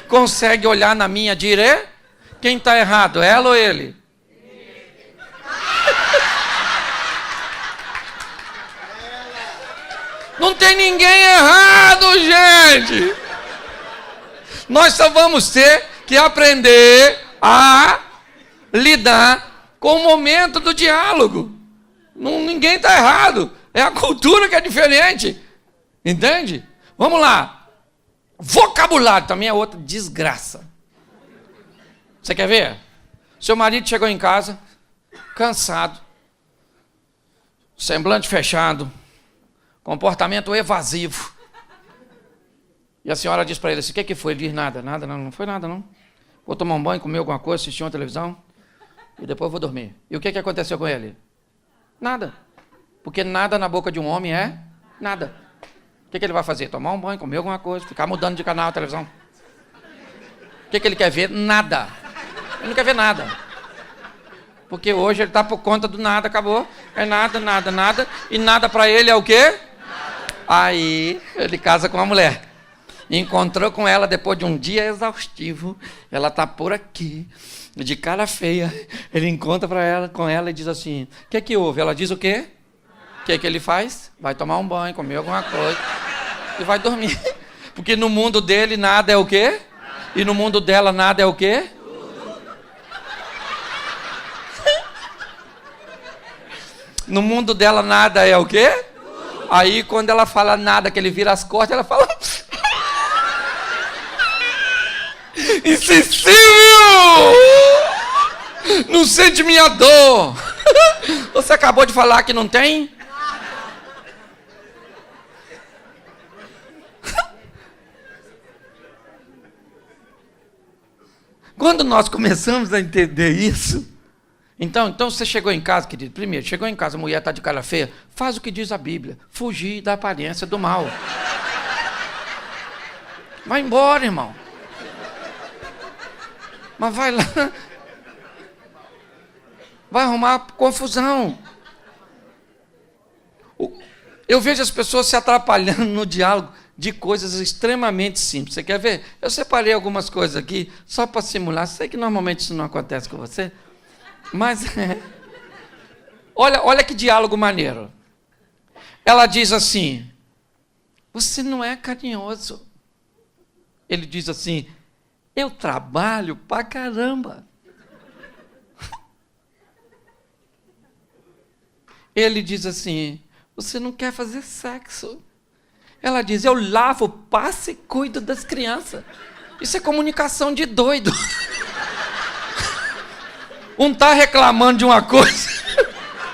consegue olhar na minha direita? Quem está errado, ela ou ele? Não tem ninguém errado, gente. Nós só vamos ter que aprender a lidar com o momento do diálogo. Ninguém está errado. É a cultura que é diferente. Entende? Vamos lá. Vocabulário também é outra desgraça. Você quer ver? Seu marido chegou em casa, cansado, semblante fechado, comportamento evasivo. E a senhora diz para ele assim, o que foi? Ele diz, nada, não foi nada não. Vou tomar um banho, comer alguma coisa, assistir uma televisão e depois vou dormir. E o que aconteceu com ele? Nada. Porque nada na boca de um homem é nada. O que ele vai fazer? Tomar um banho, comer alguma coisa, ficar mudando de canal a televisão. O que ele quer ver? Nada. Ele não quer ver nada. Porque hoje ele está por conta do nada, acabou. É nada, nada, nada. E nada para ele é o quê? Aí ele casa com uma mulher. Encontrou com ela depois de um dia exaustivo. Ela está por aqui, de cara feia. Ele encontra com ela e diz assim, o que houve? Ela diz o quê? O que ele faz? Vai tomar um banho, comer alguma coisa e vai dormir. Porque no mundo dele nada é o quê? E no mundo dela nada é o quê? No mundo dela nada é o quê? Aí quando ela fala nada, que ele vira as costas, ela fala... Insensível! Não sente minha dor! Você acabou de falar que não tem? Quando nós começamos a entender isso, Então você chegou em casa, querido, primeiro, chegou em casa, a mulher está de cara feia, faz o que diz a Bíblia, fugir da aparência do mal. Vai embora, irmão. Mas vai lá, vai arrumar confusão. Eu vejo as pessoas se atrapalhando no diálogo de coisas extremamente simples. Você quer ver? Eu separei algumas coisas aqui, só para simular. Sei que normalmente isso não acontece com você, mas olha que diálogo maneiro. Ela diz assim, você não é carinhoso. Ele diz assim, eu trabalho pra caramba. Ele diz assim, você não quer fazer sexo. Ela diz, eu lavo, passo e cuido das crianças. Isso é comunicação de doido. Um está reclamando de uma coisa,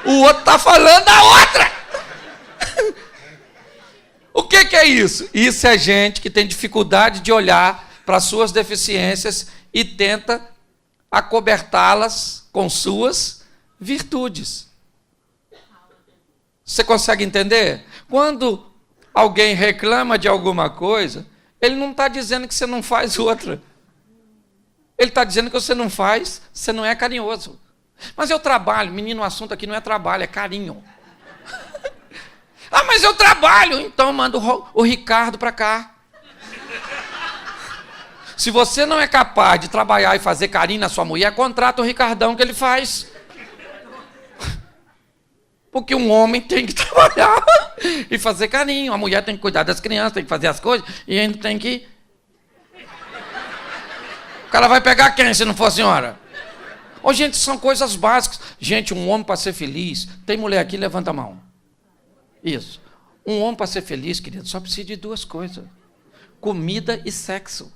o outro está falando da outra. O que é isso? Isso é gente que tem dificuldade de olhar para as suas deficiências e tenta acobertá-las com suas virtudes. Você consegue entender? Quando alguém reclama de alguma coisa, ele não está dizendo que você não faz outra. Ele está dizendo que você não faz, você não é carinhoso. Mas eu trabalho, menino, o assunto aqui não é trabalho, é carinho. Ah, mas eu trabalho, então manda o Ricardo para cá. Se você não é capaz de trabalhar e fazer carinho na sua mulher, contrata o Ricardão que ele faz. Porque um homem tem que trabalhar e fazer carinho. A mulher tem que cuidar das crianças, tem que fazer as coisas e ainda tem que... O cara vai pegar quem se não for a senhora? Ô, gente, são coisas básicas. Gente, um homem para ser feliz... Tem mulher aqui? Levanta a mão. Isso. Um homem para ser feliz, querido, só precisa de duas coisas. Comida e sexo.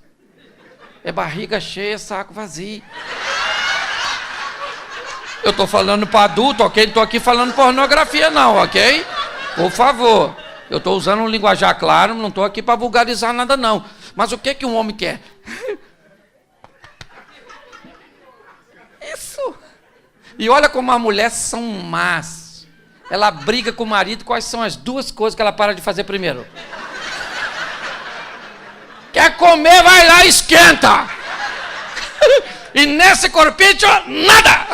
É barriga cheia, saco vazio. Eu estou falando para adulto, ok? Não estou aqui falando pornografia, não, ok? Por favor. Eu estou usando um linguajar claro, não estou aqui para vulgarizar nada, não. Mas o que um homem quer? Isso. E olha como as mulheres são más. Ela briga com o marido, quais são as duas coisas que ela para de fazer primeiro? Quer comer, vai lá e esquenta. E nesse corpinho, nada.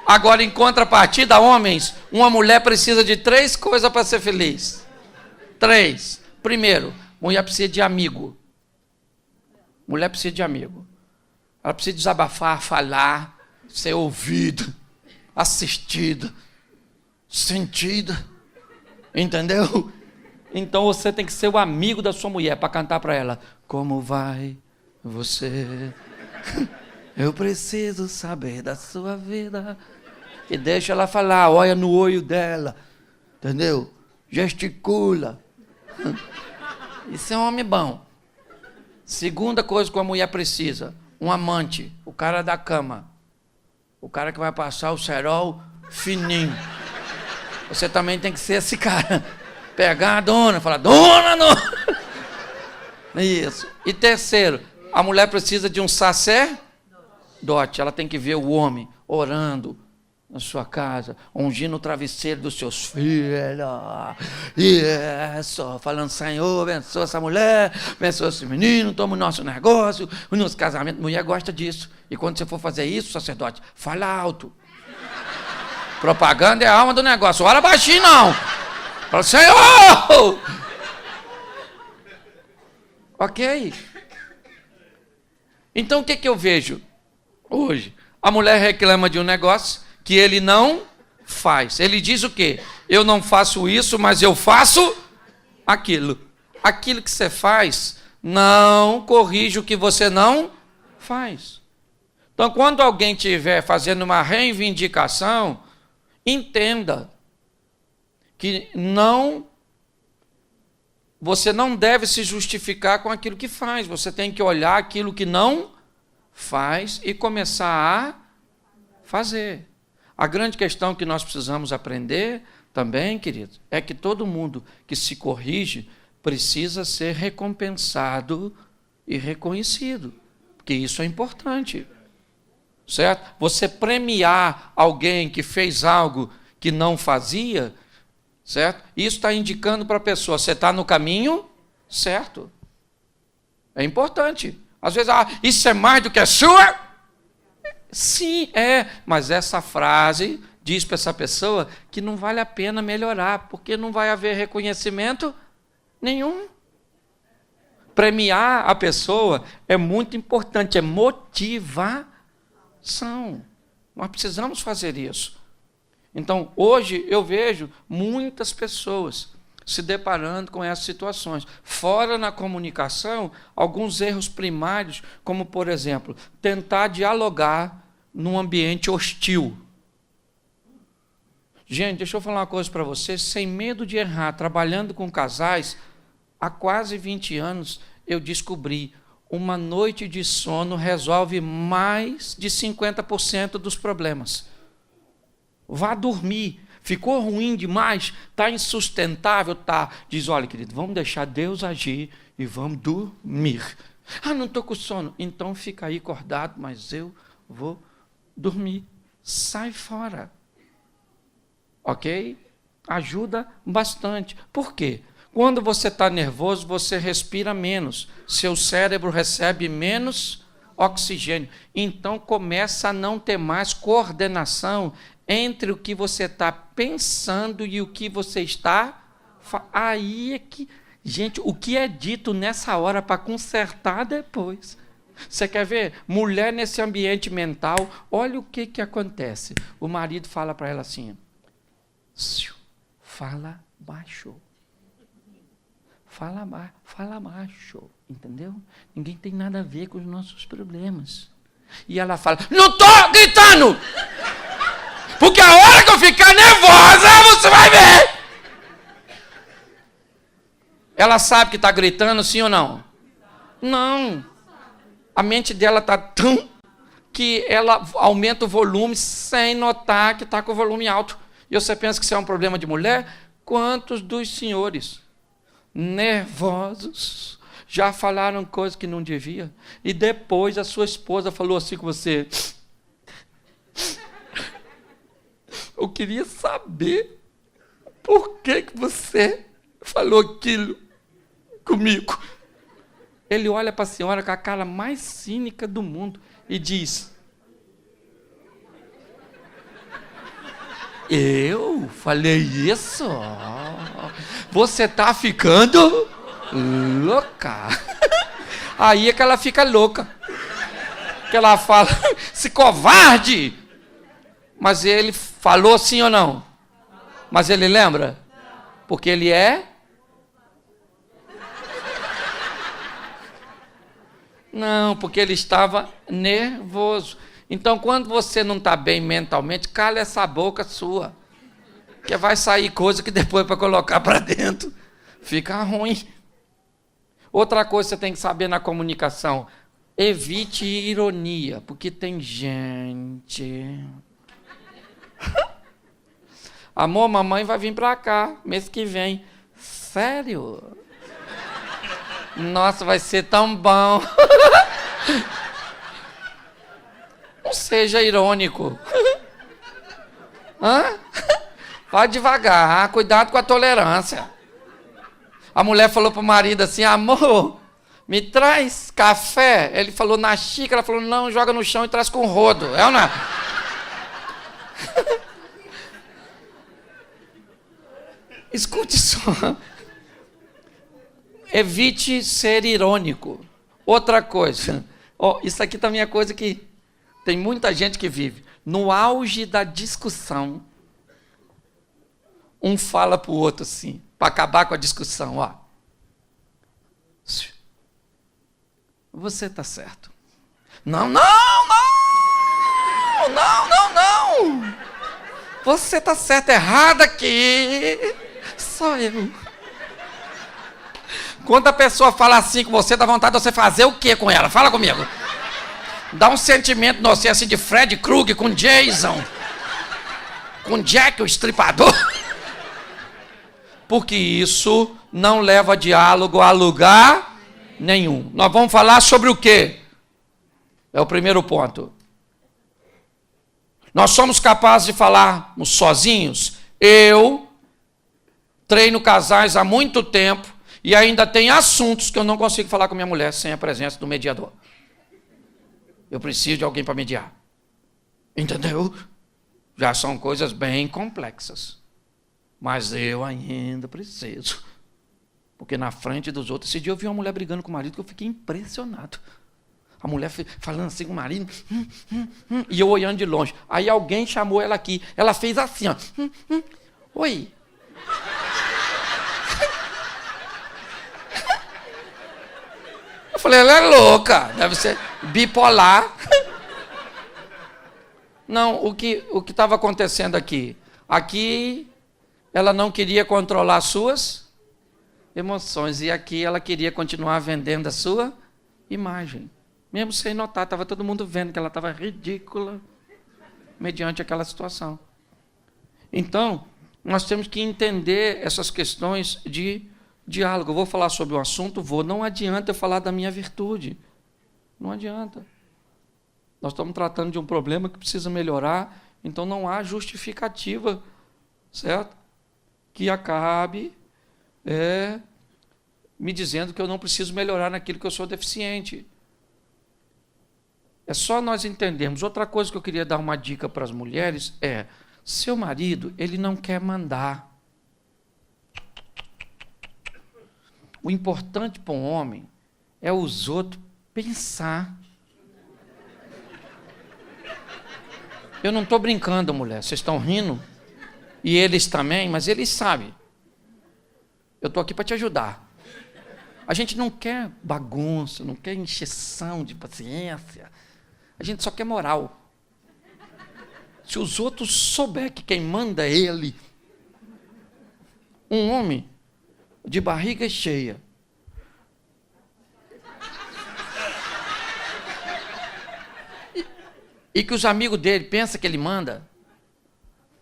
Agora, em contrapartida, homens, uma mulher precisa de 3 coisas para ser feliz. 3. Primeiro, mulher precisa de amigo. Mulher precisa de amigo. Ela precisa desabafar, falar, ser ouvida, assistida, sentida. Entendeu? Então você tem que ser o amigo da sua mulher para cantar para ela. Como vai você? Eu preciso saber da sua vida. E deixa ela falar, olha no olho dela. Entendeu? Gesticula. Isso é um homem bom. Segunda coisa que a mulher precisa, um amante, o cara da cama. O cara que vai passar o cerol fininho. Você também tem que ser esse cara. Pegar a dona, falar, dona, não. Isso. E terceiro, a mulher precisa de um sacerdote. Ela tem que ver o homem orando na sua casa, ungindo o travesseiro dos seus filhos. Isso. Falando, Senhor, abençoa essa mulher, abençoa esse menino, toma o nosso negócio, o nosso casamento. Mulher gosta disso. E quando você for fazer isso, sacerdote, fala alto. Propaganda é a alma do negócio. Ora baixinho, não. Fala, Senhor! Ok? Então, o que eu vejo hoje? A mulher reclama de um negócio que ele não faz. Ele diz o quê? Eu não faço isso, mas eu faço aquilo. Aquilo que você faz não corrige o que você não faz. Então, quando alguém estiver fazendo uma reivindicação, entenda que você não deve se justificar com aquilo que faz. Você tem que olhar aquilo que não faz e começar a fazer. A grande questão que nós precisamos aprender também, queridos, é que todo mundo que se corrige precisa ser recompensado e reconhecido. Porque isso é importante. Certo? Você premiar alguém que fez algo que não fazia, certo? Isso está indicando para a pessoa, você está no caminho certo. É importante. Às vezes, isso é mais do que a sua? Sim, é. Mas essa frase diz para essa pessoa que não vale a pena melhorar, porque não vai haver reconhecimento nenhum. Premiar a pessoa é muito importante, é motivação. Nós precisamos fazer isso. Então, hoje eu vejo muitas pessoas se deparando com essas situações. Fora na comunicação, alguns erros primários, como, por exemplo, tentar dialogar num ambiente hostil. Gente, deixa eu falar uma coisa para vocês, sem medo de errar, trabalhando com casais, há quase 20 anos eu descobri, uma noite de sono resolve mais de 50% dos problemas. Vá dormir. Ficou ruim demais? Está insustentável? Tá. Diz, olha, querido, vamos deixar Deus agir e vamos dormir. Não estou com sono. Então fica aí acordado, mas eu vou dormir. Sai fora. Ok? Ajuda bastante. Por quê? Quando você está nervoso, você respira menos. Seu cérebro recebe menos oxigênio. Então começa a não ter mais coordenação entre o que você está pensando e o que você está... Aí é que... Gente, o que é dito nessa hora para consertar depois? Você quer ver? Mulher nesse ambiente mental, olha o que acontece. O marido fala para ela assim, fala baixo. Fala baixo, entendeu? Ninguém tem nada a ver com os nossos problemas. E ela fala, não estou gritando! Porque a hora que eu ficar nervosa, você vai ver! Ela sabe que está gritando, sim ou não? Não. A mente dela está tão que ela aumenta o volume sem notar que está com o volume alto. E você pensa que isso é um problema de mulher? Quantos dos senhores nervosos já falaram coisas que não devia? E depois a sua esposa falou assim com você... Eu queria saber por que você falou aquilo comigo. Ele olha para a senhora com a cara mais cínica do mundo e diz, eu falei isso? Você está ficando louca. Aí é que ela fica louca. Que ela fala, se covarde! Mas ele falou sim ou não? Mas ele lembra? Porque ele é? Não, porque ele estava nervoso. Então, quando você não está bem mentalmente, cala essa boca sua. Que vai sair coisa que depois para colocar para dentro fica ruim. Outra coisa que você tem que saber na comunicação, evite ironia, porque tem gente... Amor, mamãe vai vir para cá mês que vem. Sério? Nossa, vai ser tão bom. Não seja irônico. Vai devagar, cuidado com a tolerância. A mulher falou para o marido assim, amor, me traz café. Ele falou na xícara, ela falou, não, joga no chão e traz com rodo. É ou não é? Escute só. Evite ser irônico. Outra coisa. Isso aqui também é coisa que tem muita gente que vive. No auge da discussão, um fala para o outro assim, para acabar com a discussão, você está certo. Não. Você está certo, errado aqui. Só eu. Quando a pessoa fala assim com você, dá vontade de você fazer o que com ela? Fala comigo. Dá um sentimento no você assim de Fred Krueger com Jason. Com Jack, o estripador. Porque isso não leva diálogo a lugar nenhum. Nós vamos falar sobre o quê? É o primeiro ponto. Nós somos capazes de falarmos sozinhos? Eu treino casais há muito tempo e ainda tem assuntos que eu não consigo falar com minha mulher sem a presença do mediador. Eu preciso de alguém para mediar. Entendeu? Já são coisas bem complexas. Mas eu ainda preciso. Porque na frente dos outros, esse dia eu vi uma mulher brigando com o marido que eu fiquei impressionado. A mulher falando assim com o marido, e eu olhando de longe. Aí alguém chamou ela aqui. Ela fez assim, ó. Oi. Eu falei, ela é louca, deve ser bipolar. Não, o que estava acontecendo aqui? Aqui ela não queria controlar suas emoções, e aqui ela queria continuar vendendo a sua imagem. Mesmo sem notar, estava todo mundo vendo que ela estava ridícula mediante aquela situação. Então, nós temos que entender essas questões de diálogo. Eu vou falar sobre o assunto, não adianta eu falar da minha virtude. Não adianta. Nós estamos tratando de um problema que precisa melhorar, então não há justificativa, certo? Que acabe me dizendo que eu não preciso melhorar naquilo que eu sou deficiente. É só nós entendermos. Outra coisa que eu queria dar uma dica para as mulheres é: seu marido, ele não quer mandar. O importante para um homem é os outros pensar. Eu não estou brincando, mulher. Vocês estão rindo? E eles também, mas eles sabem. Eu estou aqui para te ajudar. A gente não quer bagunça, não quer encheção de paciência. A gente só quer moral. Se os outros souberem que quem manda é ele, um homem de barriga cheia, e que os amigos dele pensam que ele manda,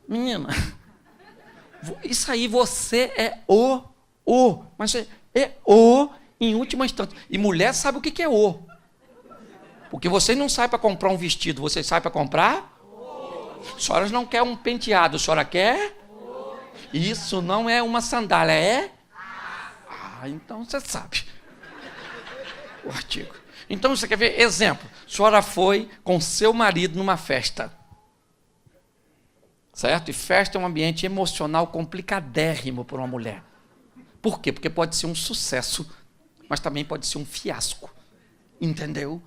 menina, isso aí você é mas é em última instância. E mulher sabe o que é porque você não sai para comprar um vestido, você sai para comprar? A senhora não quer um penteado, a senhora quer? Isso não é uma sandália, é? Então você sabe. O artigo. Então você quer ver? Exemplo. A senhora foi com seu marido numa festa. Certo? E festa é um ambiente emocional complicadérrimo para uma mulher. Por quê? Porque pode ser um sucesso, mas também pode ser um fiasco. Entendeu?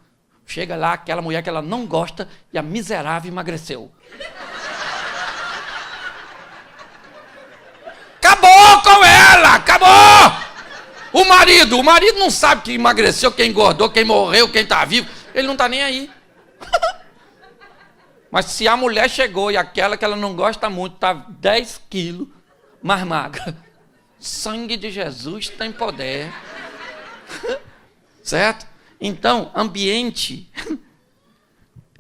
Chega lá aquela mulher que ela não gosta e a miserável emagreceu. Acabou com ela! Acabou! O marido não sabe quem emagreceu, quem engordou, quem morreu, quem está vivo. Ele não está nem aí. Mas se a mulher chegou e aquela que ela não gosta muito está 10 quilos mais magra, sangue de Jesus tem poder. Certo? Então, ambiente,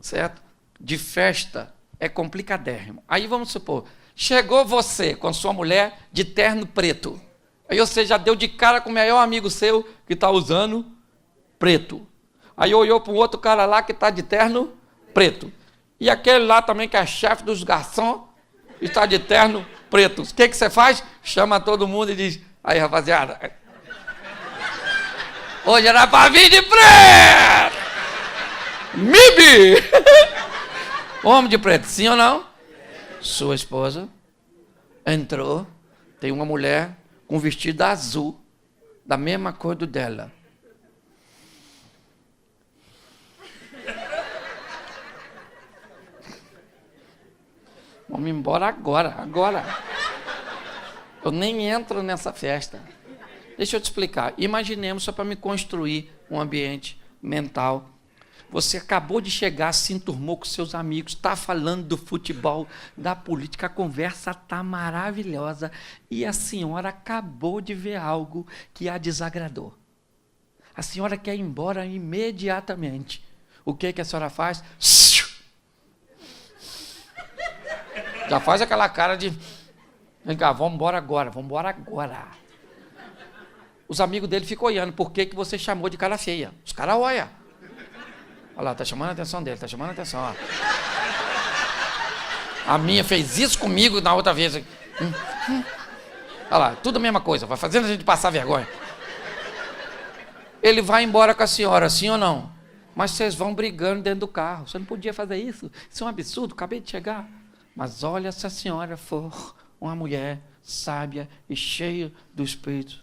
certo? De festa é complicadérrimo. Aí vamos supor, chegou você com sua mulher de terno preto. Aí você já deu de cara com o melhor amigo seu que está usando preto. Aí olhou para um outro cara lá que está de terno preto. E aquele lá também que é chefe dos garçons está de terno preto. O que você faz? Chama todo mundo e diz: aí, rapaziada, hoje era para vir de preto! MIB! Homem de preto, sim ou não? Sua esposa entrou, tem uma mulher com vestido azul, da mesma cor do dela. Vamos embora agora. Eu nem entro nessa festa. Deixa eu te explicar. Imaginemos, só para me construir um ambiente mental. Você acabou de chegar, se enturmou com seus amigos, está falando do futebol, da política, a conversa está maravilhosa e a senhora acabou de ver algo que a desagradou. A senhora quer ir embora imediatamente. O que a senhora faz? Já faz aquela cara de: vem cá, vamos embora agora. Os amigos dele ficam olhando. Por que você chamou de cara feia? Os caras olham. Olha lá, tá chamando a atenção dele, tá chamando a atenção, ó. A minha fez isso comigo na outra vez. Olha lá, tudo a mesma coisa, vai fazendo a gente passar vergonha. Ele vai embora com a senhora, sim ou não? Mas vocês vão brigando dentro do carro. Você não podia fazer isso. Isso é um absurdo, acabei de chegar. Mas olha, se a senhora for uma mulher sábia e cheia do Espírito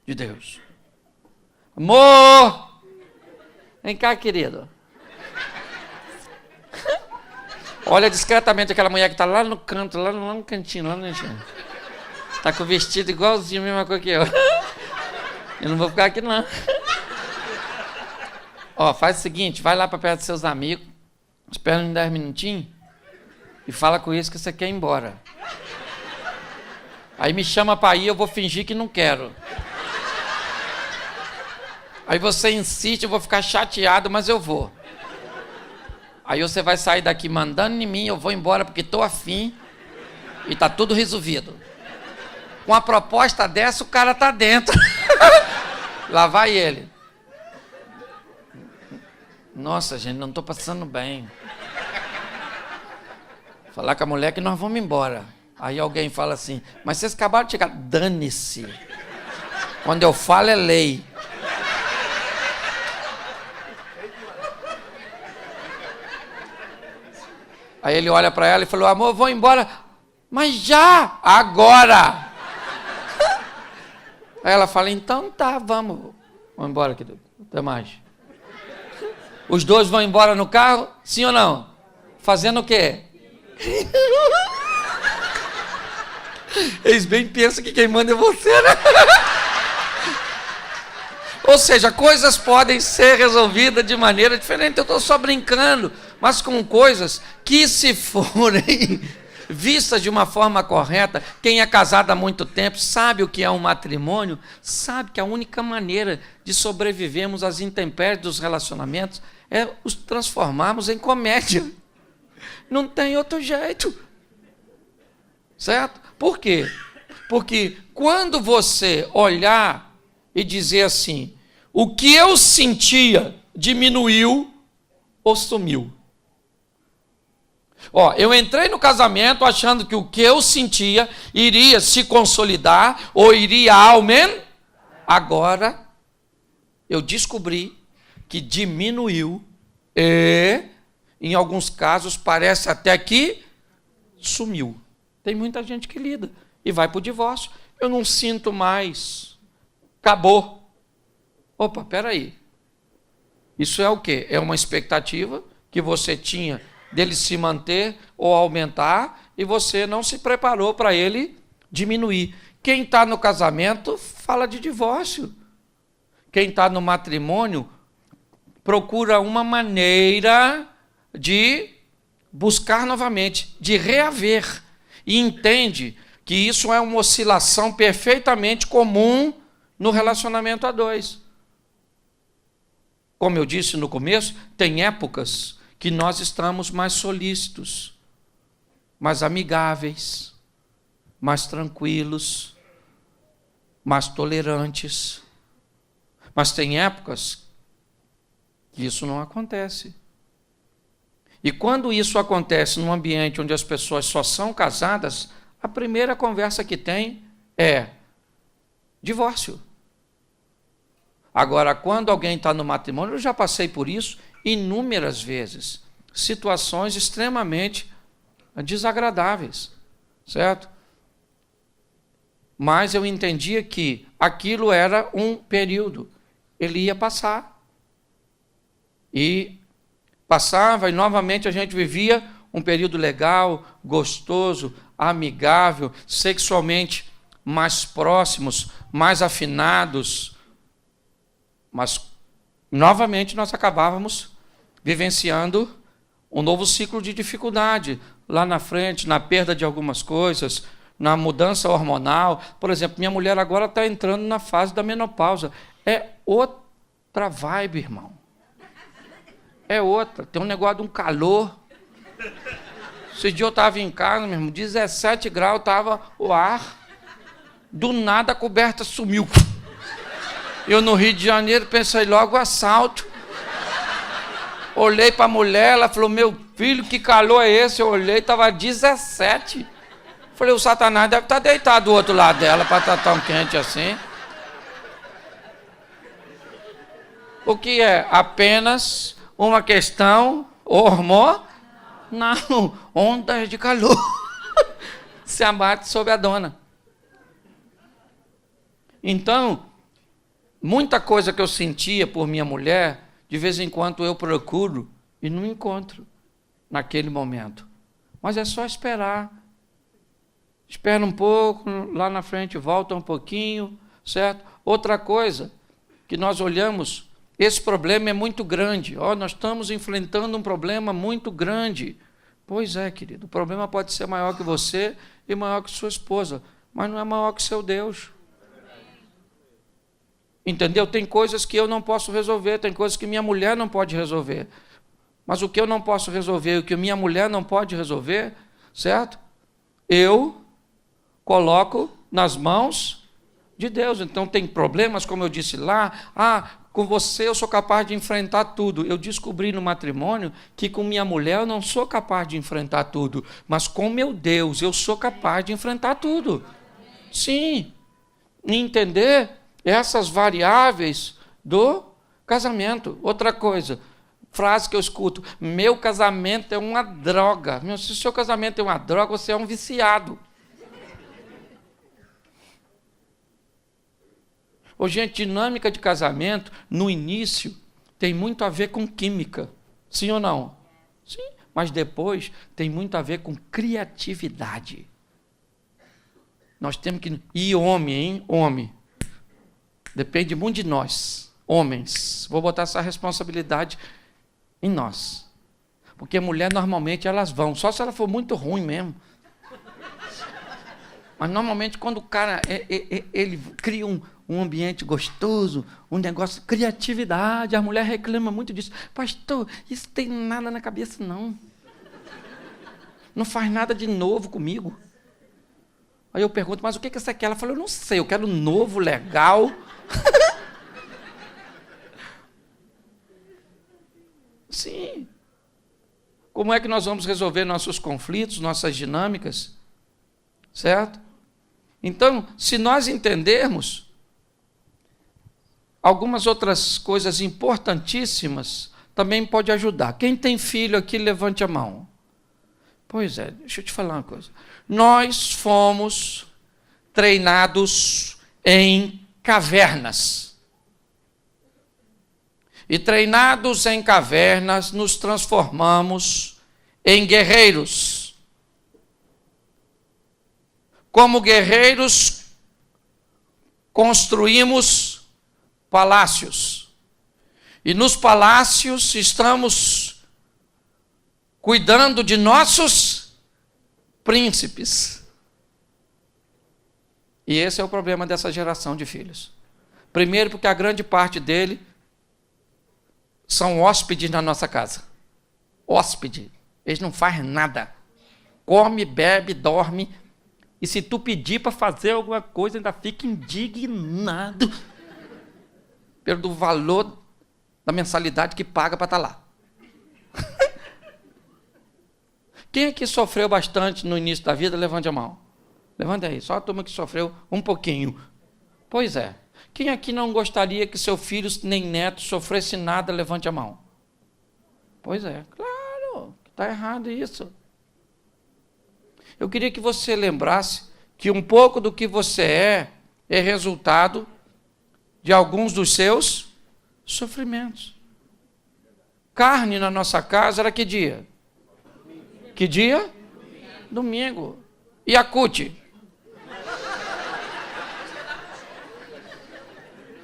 de Deus. Amor! Vem cá, querido. Olha discretamente aquela mulher que está lá no canto, lá no cantinho, lá no cantinho. Está com o vestido igualzinho, a mesma coisa que eu. Eu não vou ficar aqui, não. Ó, faz o seguinte, vai lá para perto dos seus amigos, espera uns 10 minutinhos e fala com eles que você quer ir embora. Aí me chama para ir, eu vou fingir que não quero. Aí você insiste, eu vou ficar chateado, mas eu vou. Aí você vai sair daqui mandando em mim, eu vou embora porque estou afim e está tudo resolvido. Com a proposta dessa, o cara está dentro. Lá vai ele. Nossa, gente, não estou passando bem. Falar com a mulher que nós vamos embora. Aí alguém fala assim, mas vocês acabaram de chegar. Dane-se. Quando eu falo é lei. Aí ele olha para ela e falou, amor, vou embora. Mas já, agora. Aí ela fala, então tá, vamos embora, querido. Até mais. Os dois vão embora no carro, sim ou não? Fazendo o quê? Eles bem pensam que quem manda é você, né? Ou seja, coisas podem ser resolvidas de maneira diferente. Eu estou só brincando, mas com coisas que, se forem vistas de uma forma correta, quem é casado há muito tempo sabe o que é um matrimônio, sabe que a única maneira de sobrevivermos às intempéries dos relacionamentos é os transformarmos em comédia. Não tem outro jeito. Certo? Por quê? Porque quando você olhar e dizer assim, o que eu sentia diminuiu ou sumiu. Ó, eu entrei no casamento achando que o que eu sentia iria se consolidar ou iria aumentar. Agora, eu descobri que diminuiu e, em alguns casos, parece até que sumiu. Tem muita gente que lida e vai para o divórcio. Eu não sinto mais. Acabou. Opa, peraí. Isso é o quê? É uma expectativa que você tinha dele se manter ou aumentar e você não se preparou para ele diminuir. Quem está no casamento fala de divórcio. Quem está no matrimônio procura uma maneira de buscar novamente, de reaver. E entende que isso é uma oscilação perfeitamente comum no relacionamento a dois. Como eu disse no começo, tem épocas que nós estamos mais solícitos, mais amigáveis, mais tranquilos, mais tolerantes. Mas tem épocas que isso não acontece. E quando isso acontece num ambiente onde as pessoas só são casadas, a primeira conversa que tem é divórcio. Agora, quando alguém está no matrimônio, eu já passei por isso inúmeras vezes, situações extremamente desagradáveis, certo? Mas eu entendia que aquilo era um período, ele ia passar. E passava e novamente a gente vivia um período legal, gostoso, amigável, sexualmente mais próximos, mais afinados. Mas novamente nós acabávamos vivenciando um novo ciclo de dificuldade lá na frente, na perda de algumas coisas, na mudança hormonal. Por exemplo, minha mulher agora está entrando na fase da menopausa. É outra vibe, irmão. É outra. Tem um negócio de um calor. Esse dia eu estava em casa, meu irmão, 17 graus, estava o ar. Do nada a coberta sumiu. Eu no Rio de Janeiro pensei logo assalto. Olhei para a mulher, ela falou, meu filho, que calor é esse? Eu olhei, estava 17. Falei, o Satanás deve estar deitado do outro lado dela para estar tão quente assim. O que é? Apenas uma questão hormonal. Não, ondas de calor. Se abate sobre a dona. Então, muita coisa que eu sentia por minha mulher, de vez em quando eu procuro e não encontro naquele momento. Mas é só esperar. Espera um pouco, lá na frente volta um pouquinho, certo? Outra coisa que nós olhamos, esse problema é muito grande. Nós estamos enfrentando um problema muito grande. Pois é, querido, o problema pode ser maior que você e maior que sua esposa, mas não é maior que seu Deus. Entendeu? Tem coisas que eu não posso resolver, tem coisas que minha mulher não pode resolver. Mas o que eu não posso resolver e o que minha mulher não pode resolver, certo? Eu coloco nas mãos de Deus. Então tem problemas, como eu disse lá, com você eu sou capaz de enfrentar tudo. Eu descobri no matrimônio que com minha mulher eu não sou capaz de enfrentar tudo, mas com meu Deus eu sou capaz de enfrentar tudo. Sim, entender essas variáveis do casamento. Outra coisa, frase que eu escuto, meu casamento é uma droga. Se o seu casamento é uma droga, você é um viciado. Gente, dinâmica de casamento, no início, tem muito a ver com química. Sim ou não? Sim, mas depois tem muito a ver com criatividade. Nós temos que... E homem, hein? Homem. Depende muito de nós, homens. Vou botar essa responsabilidade em nós. Porque mulher, normalmente, elas vão, só se ela for muito ruim mesmo. Mas, normalmente, quando o cara ele cria um ambiente gostoso, um negócio, criatividade, a mulher reclama muito disso. Pastor, isso tem nada na cabeça, não. Não faz nada de novo comigo. Aí eu pergunto, mas o que você quer? Ela falou, eu não sei, eu quero novo, legal. Sim. Como é que nós vamos resolver nossos conflitos, nossas dinâmicas? Certo? Então, se nós entendermos algumas outras coisas importantíssimas, também pode ajudar. Quem tem filho aqui, levante a mão. Pois é, deixa eu te falar uma coisa. Nós fomos treinados em cavernas. E treinados em cavernas, nos transformamos em guerreiros. Como guerreiros, construímos palácios. E nos palácios estamos cuidando de nossos príncipes. E esse é o problema dessa geração de filhos. Primeiro, porque a grande parte dele são hóspedes na nossa casa. Hóspede. Eles não fazem nada. Come, bebe, dorme. E se tu pedir para fazer alguma coisa, ainda fica indignado pelo valor da mensalidade que paga para estar lá. Quem aqui sofreu bastante no início da vida, levante a mão. Levante aí, só a turma que sofreu um pouquinho. Pois é. Quem aqui não gostaria que seu filho nem neto sofresse nada, levante a mão. Pois é, claro, está errado isso. Eu queria que você lembrasse que um pouco do que você é resultado de alguns dos seus sofrimentos. Carne na nossa casa era que dia? Que dia? Domingo. E a CUT?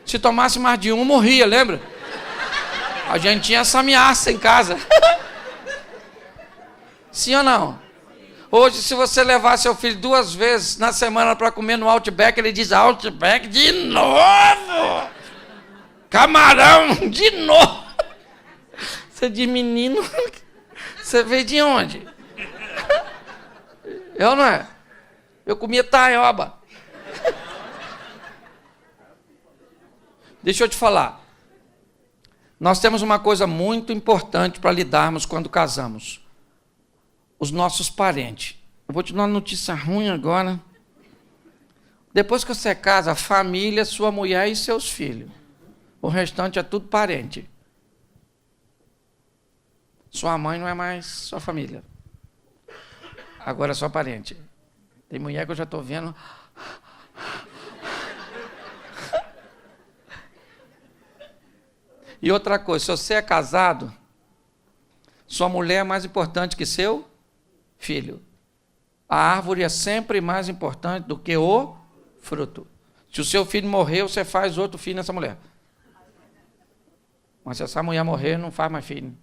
Se tomasse mais de um, morria, lembra? A gente tinha essa ameaça em casa. Sim ou não? Hoje, se você levar seu filho 2 vezes na semana para comer no Outback, ele diz, Outback de novo! Camarão de novo! Você diz, menino, você veio de onde? Eu não é? Eu comia taioba. Deixa eu te falar. Nós temos uma coisa muito importante para lidarmos quando casamos. Os nossos parentes. Eu vou te dar uma notícia ruim agora. Depois que você casa, a família, sua mulher e seus filhos. O restante é tudo parente. Sua mãe não é mais sua família. Agora é só parente. Tem mulher que eu já estou vendo. E outra coisa, se você é casado, sua mulher é mais importante que seu filho. A árvore é sempre mais importante do que o fruto. Se o seu filho morrer, você faz outro filho nessa mulher. Mas se essa mulher morrer, não faz mais filho.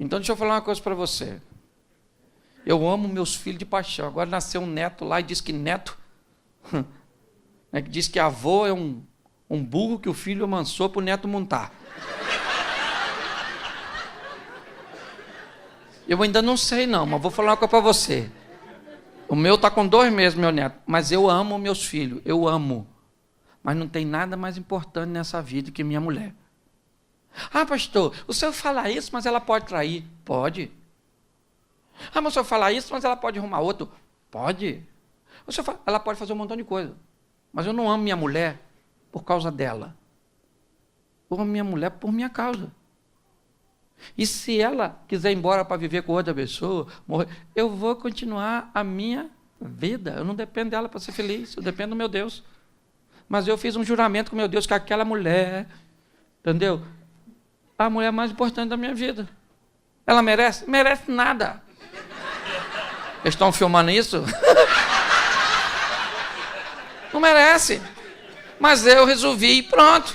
Então deixa eu falar uma coisa para você. Eu amo meus filhos de paixão. Agora nasceu um neto lá e diz que neto... que diz que avô é um burro que o filho amansou para o neto montar. Eu ainda não sei não, mas vou falar uma coisa para você. O meu está com 2 meses, meu neto. Mas eu amo meus filhos, eu amo. Mas não tem nada mais importante nessa vida que minha mulher. Ah, pastor, o senhor fala isso, mas ela pode trair. Pode. Ah, mas o senhor fala isso, mas ela pode arrumar outro. Pode. O senhor fala, ela pode fazer um montão de coisa. Mas eu não amo minha mulher por causa dela. Eu amo minha mulher por minha causa. E se ela quiser ir embora para viver com outra pessoa, morrer, eu vou continuar a minha vida. Eu não dependo dela para ser feliz, eu dependo do meu Deus. Mas eu fiz um juramento com meu Deus que aquela mulher, entendeu? A mulher mais importante da minha vida. Ela merece? Merece nada. Eles estão filmando isso? Não merece. Mas eu resolvi e pronto.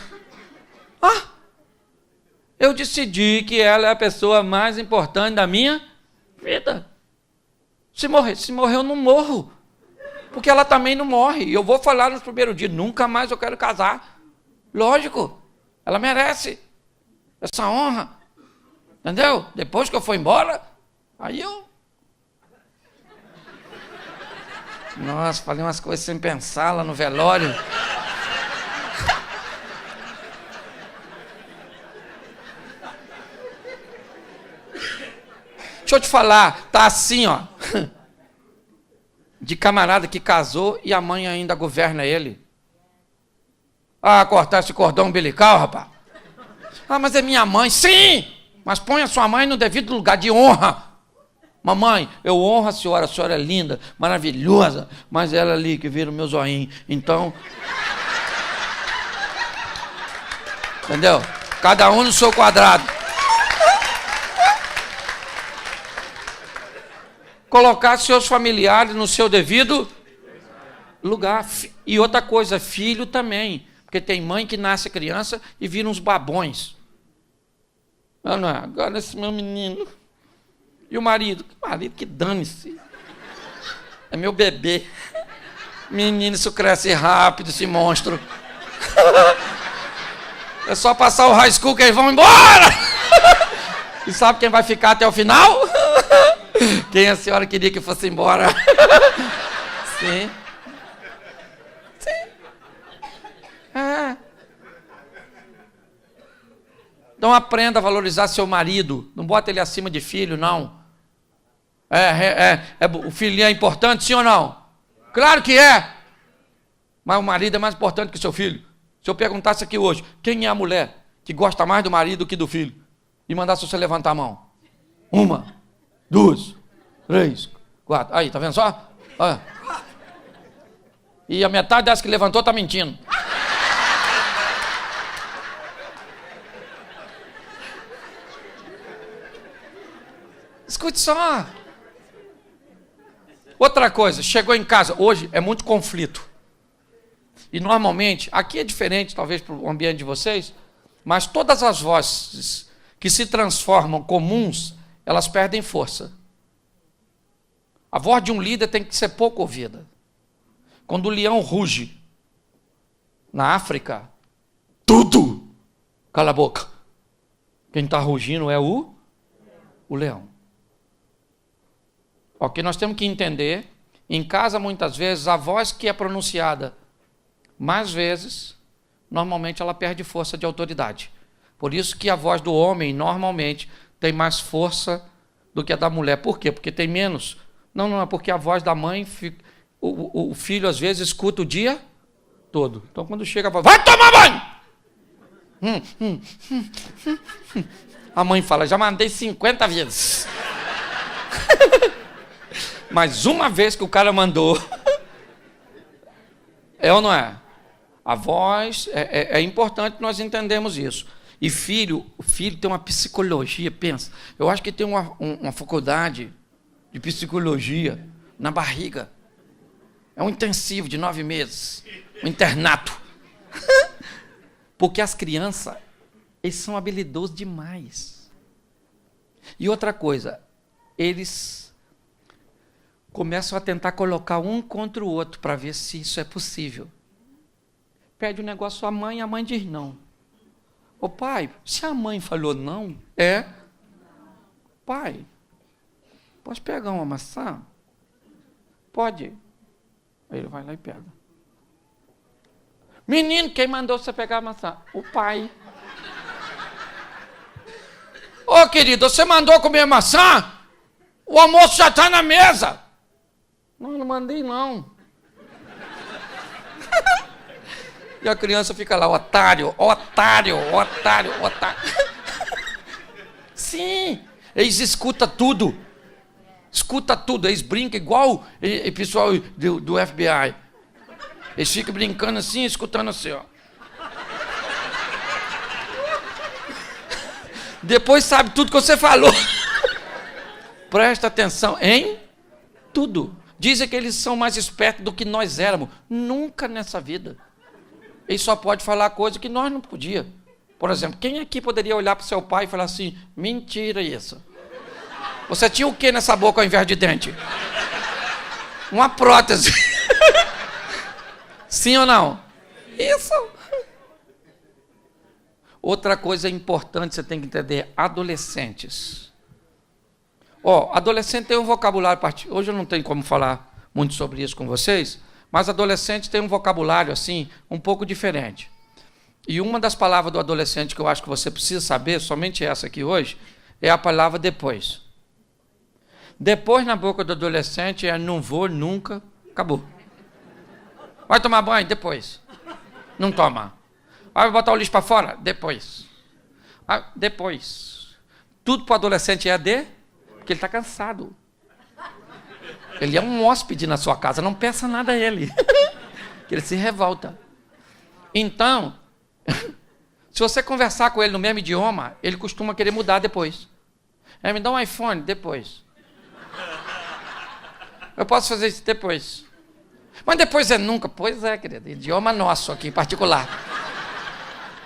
Eu decidi que ela é a pessoa mais importante da minha vida. Se morrer eu não morro. Porque ela também não morre. E eu vou falar no primeiro dia, nunca mais eu quero casar. Lógico, ela merece essa honra. Entendeu? Depois que eu for embora, aí eu... Nossa, falei umas coisas sem pensar lá no velório. Deixa eu te falar, tá assim, ó. De camarada que casou e a mãe ainda governa ele. Ah, cortar esse cordão umbilical, rapaz. Ah, mas é minha mãe. Sim, mas põe a sua mãe no devido lugar de honra. Mamãe, eu honro a senhora é linda, maravilhosa, mas ela ali que vira o meu zoinho. Então... Entendeu? Cada um no seu quadrado. Colocar seus familiares no seu devido lugar. E outra coisa, filho também. Porque tem mãe que nasce criança e vira uns babões. Não, agora esse meu menino... E o marido? Marido que dane-se. É meu bebê. Menino, isso cresce rápido, esse monstro. É só passar o high school que eles vão embora. E sabe quem vai ficar até o final? Quem a senhora queria que fosse embora? Sim. Sim. Então aprenda a valorizar seu marido. Não bota ele acima de filho, não. O filho é importante, sim ou não? Claro que é. Mas o marido é mais importante que o seu filho. Se eu perguntasse aqui hoje, quem é a mulher que gosta mais do marido que do filho? E mandasse você levantar a mão. 1, 2, 3, 4. Aí, tá vendo só? Olha. E a metade das que levantou tá mentindo. Escute só. Outra coisa, chegou em casa, hoje é muito conflito. E normalmente, aqui é diferente, talvez para o ambiente de vocês, mas todas as vozes que se transformam comuns, elas perdem força. A voz de um líder tem que ser pouco ouvida. Quando o leão ruge na África, tudo cala a boca. Quem está rugindo é o leão. O que nós temos que entender, em casa muitas vezes a voz que é pronunciada mais vezes, normalmente ela perde força de autoridade. Por isso que a voz do homem, normalmente, tem mais força do que a da mulher. Por quê? Porque tem menos. Não, é porque a voz da mãe, o filho às vezes escuta o dia todo. Então quando chega a voz, vai tomar banho! A mãe fala, já mandei 50 vezes. Mas uma vez que o cara mandou, é ou não é? A voz, é importante nós entendermos isso. E o filho tem uma psicologia, pensa. Eu acho que tem uma faculdade de psicologia na barriga. É um intensivo de 9 meses. Um internato. Porque as crianças, eles são habilidosos demais. E outra coisa, eles começam a tentar colocar um contra o outro para ver se isso é possível. Pede um negócio à mãe, a mãe diz não. Ô pai, se a mãe falou não, pai, posso pegar uma maçã? Pode. Aí ele vai lá e pega. Menino, quem mandou você pegar a maçã? O pai. Ô querido, você mandou comer maçã? O almoço já está na mesa. Não mandei não. E a criança fica lá, otário. Sim, eles escutam tudo. Eles brincam igual o pessoal do FBI. Eles ficam brincando assim, escutando assim, ó. Depois sabe tudo que você falou. Presta atenção em tudo. Dizem que eles são mais espertos do que nós éramos. Nunca nessa vida. Ele só pode falar coisa que nós não podia. Por exemplo, quem aqui poderia olhar para o seu pai e falar assim, mentira isso. Você tinha o que nessa boca ao invés de dente? Uma prótese. Sim ou não? Isso. Outra coisa importante você tem que entender, adolescentes. Adolescente tem um vocabulário particular. Hoje eu não tenho como falar muito sobre isso com vocês, mas adolescente tem um vocabulário assim, um pouco diferente. E uma das palavras do adolescente que eu acho que você precisa saber, somente essa aqui hoje, é a palavra depois. Depois na boca do adolescente é não vou, nunca, acabou. Vai tomar banho? Depois. Não toma. Vai botar o lixo para fora? Depois. Depois. Tudo para o adolescente porque ele está cansado. Ele é um hóspede na sua casa, não peça nada a ele. Ele se revolta. Então, se você conversar com ele no mesmo idioma, ele costuma querer mudar depois. Me dá um iPhone? Depois. Eu posso fazer isso depois. Mas depois é nunca. Pois é, querido. Idioma nosso aqui em particular.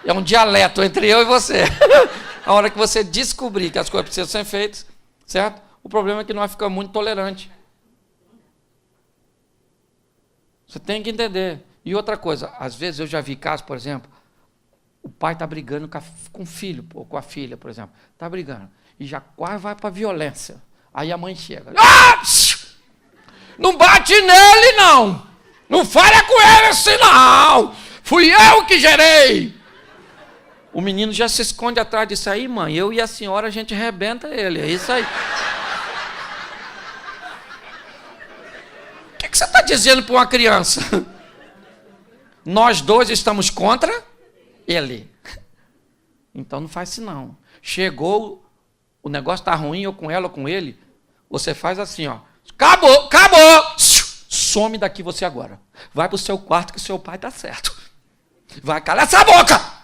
É um dialeto entre eu e você. A hora que você descobrir que as coisas precisam ser feitas, certo? O problema é que nós ficamos muito tolerantes. Você tem que entender. E outra coisa, às vezes eu já vi casos, por exemplo, o pai está brigando com o filho, ou com a filha, por exemplo. Está brigando. E já quase vai para a violência. Aí a mãe chega. Não bate nele, não. Não fala com ele assim, não. Fui eu que gerei. O menino já se esconde atrás disso aí, mãe. Eu e a senhora, a gente arrebenta ele. É isso aí. O que você está dizendo para uma criança? Nós dois estamos contra ele. Então não faz isso, não. Chegou, o negócio está ruim, ou com ela ou com ele, você faz assim, ó. Acabou! Some daqui você agora. Vai para o seu quarto que seu pai está certo. Vai, cala essa boca!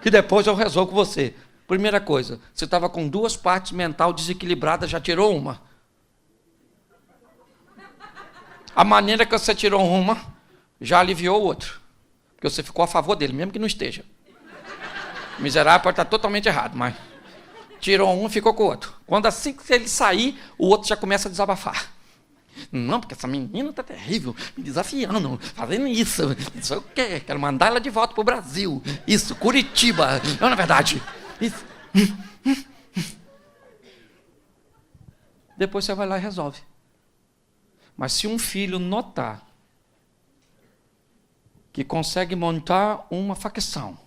Que depois eu resolvo com você. Primeira coisa, você estava com 2 partes mental desequilibradas, já tirou uma. A maneira que você tirou uma, já aliviou o outro. Porque você ficou a favor dele, mesmo que não esteja. O miserável pode estar totalmente errado, mas tirou um e ficou com o outro. Quando assim que ele sair, o outro já começa a desabafar. Não, porque essa menina está terrível, me desafiando, fazendo isso, não sei o quê, quero mandar ela de volta para o Brasil. Isso, Curitiba. Não, na verdade. Isso. Depois você vai lá e resolve. Mas se um filho notar que consegue montar uma facção.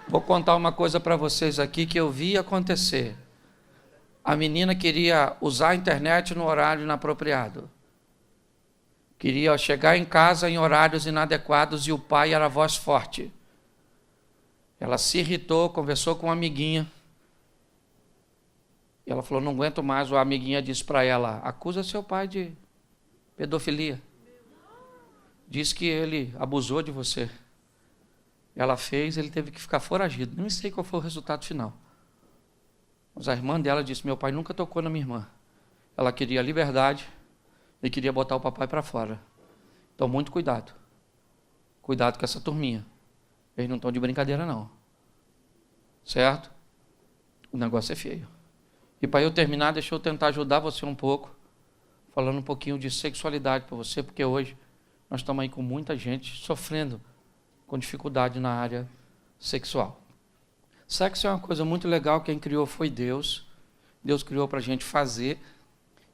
Vou contar uma coisa para vocês aqui que eu vi acontecer. A menina queria usar a internet no horário inapropriado. Queria chegar em casa em horários inadequados e o pai era a voz forte. Ela se irritou, conversou com uma amiguinha. E ela falou, não aguento mais. A amiguinha disse para ela, acusa seu pai de pedofilia. Diz que ele abusou de você. Ela fez, ele teve que ficar foragido. Nem sei qual foi o resultado final. Mas a irmã dela disse, meu pai nunca tocou na minha irmã. Ela queria liberdade e queria botar o papai para fora. Então, muito cuidado. Cuidado com essa turminha. Eles não estão de brincadeira, não. Certo? O negócio é feio. E para eu terminar, deixa eu tentar ajudar você um pouco, falando um pouquinho de sexualidade para você, porque hoje nós estamos aí com muita gente sofrendo com dificuldade na área sexual. Sexo é uma coisa muito legal, quem criou foi Deus. Deus criou para a gente fazer,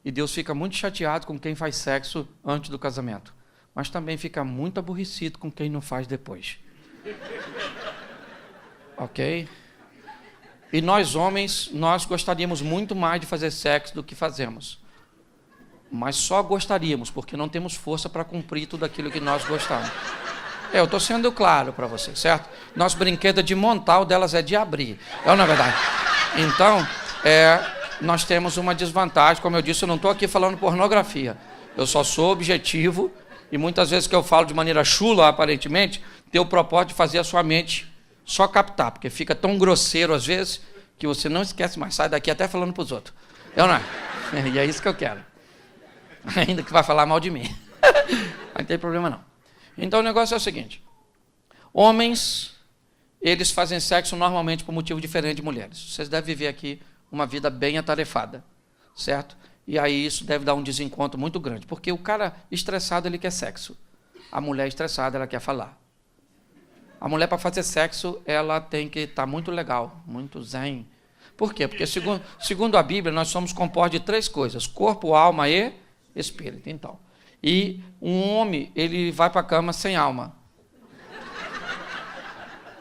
e Deus fica muito chateado com quem faz sexo antes do casamento, mas também fica muito aborrecido com quem não faz depois. Ok? E nós homens, nós gostaríamos muito mais de fazer sexo do que fazemos. Mas só gostaríamos, porque não temos força para cumprir tudo aquilo que nós gostamos. Eu estou sendo claro para vocês, certo? Nosso brinquedo é de montar, o delas é de abrir. É na verdade. Então, nós temos uma desvantagem. Como eu disse, eu não estou aqui falando pornografia. Eu só sou objetivo e muitas vezes que eu falo de maneira chula, aparentemente, tenho o propósito de fazer a sua mente só captar, porque fica tão grosseiro às vezes que você não esquece mais, sai daqui até falando para os outros. Eu não. E é isso que eu quero. Ainda que vai falar mal de mim. Não tem problema não. Então o negócio é o seguinte. Homens, eles fazem sexo normalmente por motivo diferente de mulheres. Vocês devem viver aqui uma vida bem atarefada, certo? E aí isso deve dar um desencontro muito grande, porque o cara estressado, ele quer sexo. A mulher estressada, ela quer falar. A mulher, para fazer sexo, ela tem que estar muito legal, muito zen. Por quê? Porque, segundo a Bíblia, nós somos compostos de 3 coisas: corpo, alma e espírito. Então, e um homem, ele vai para a cama sem alma.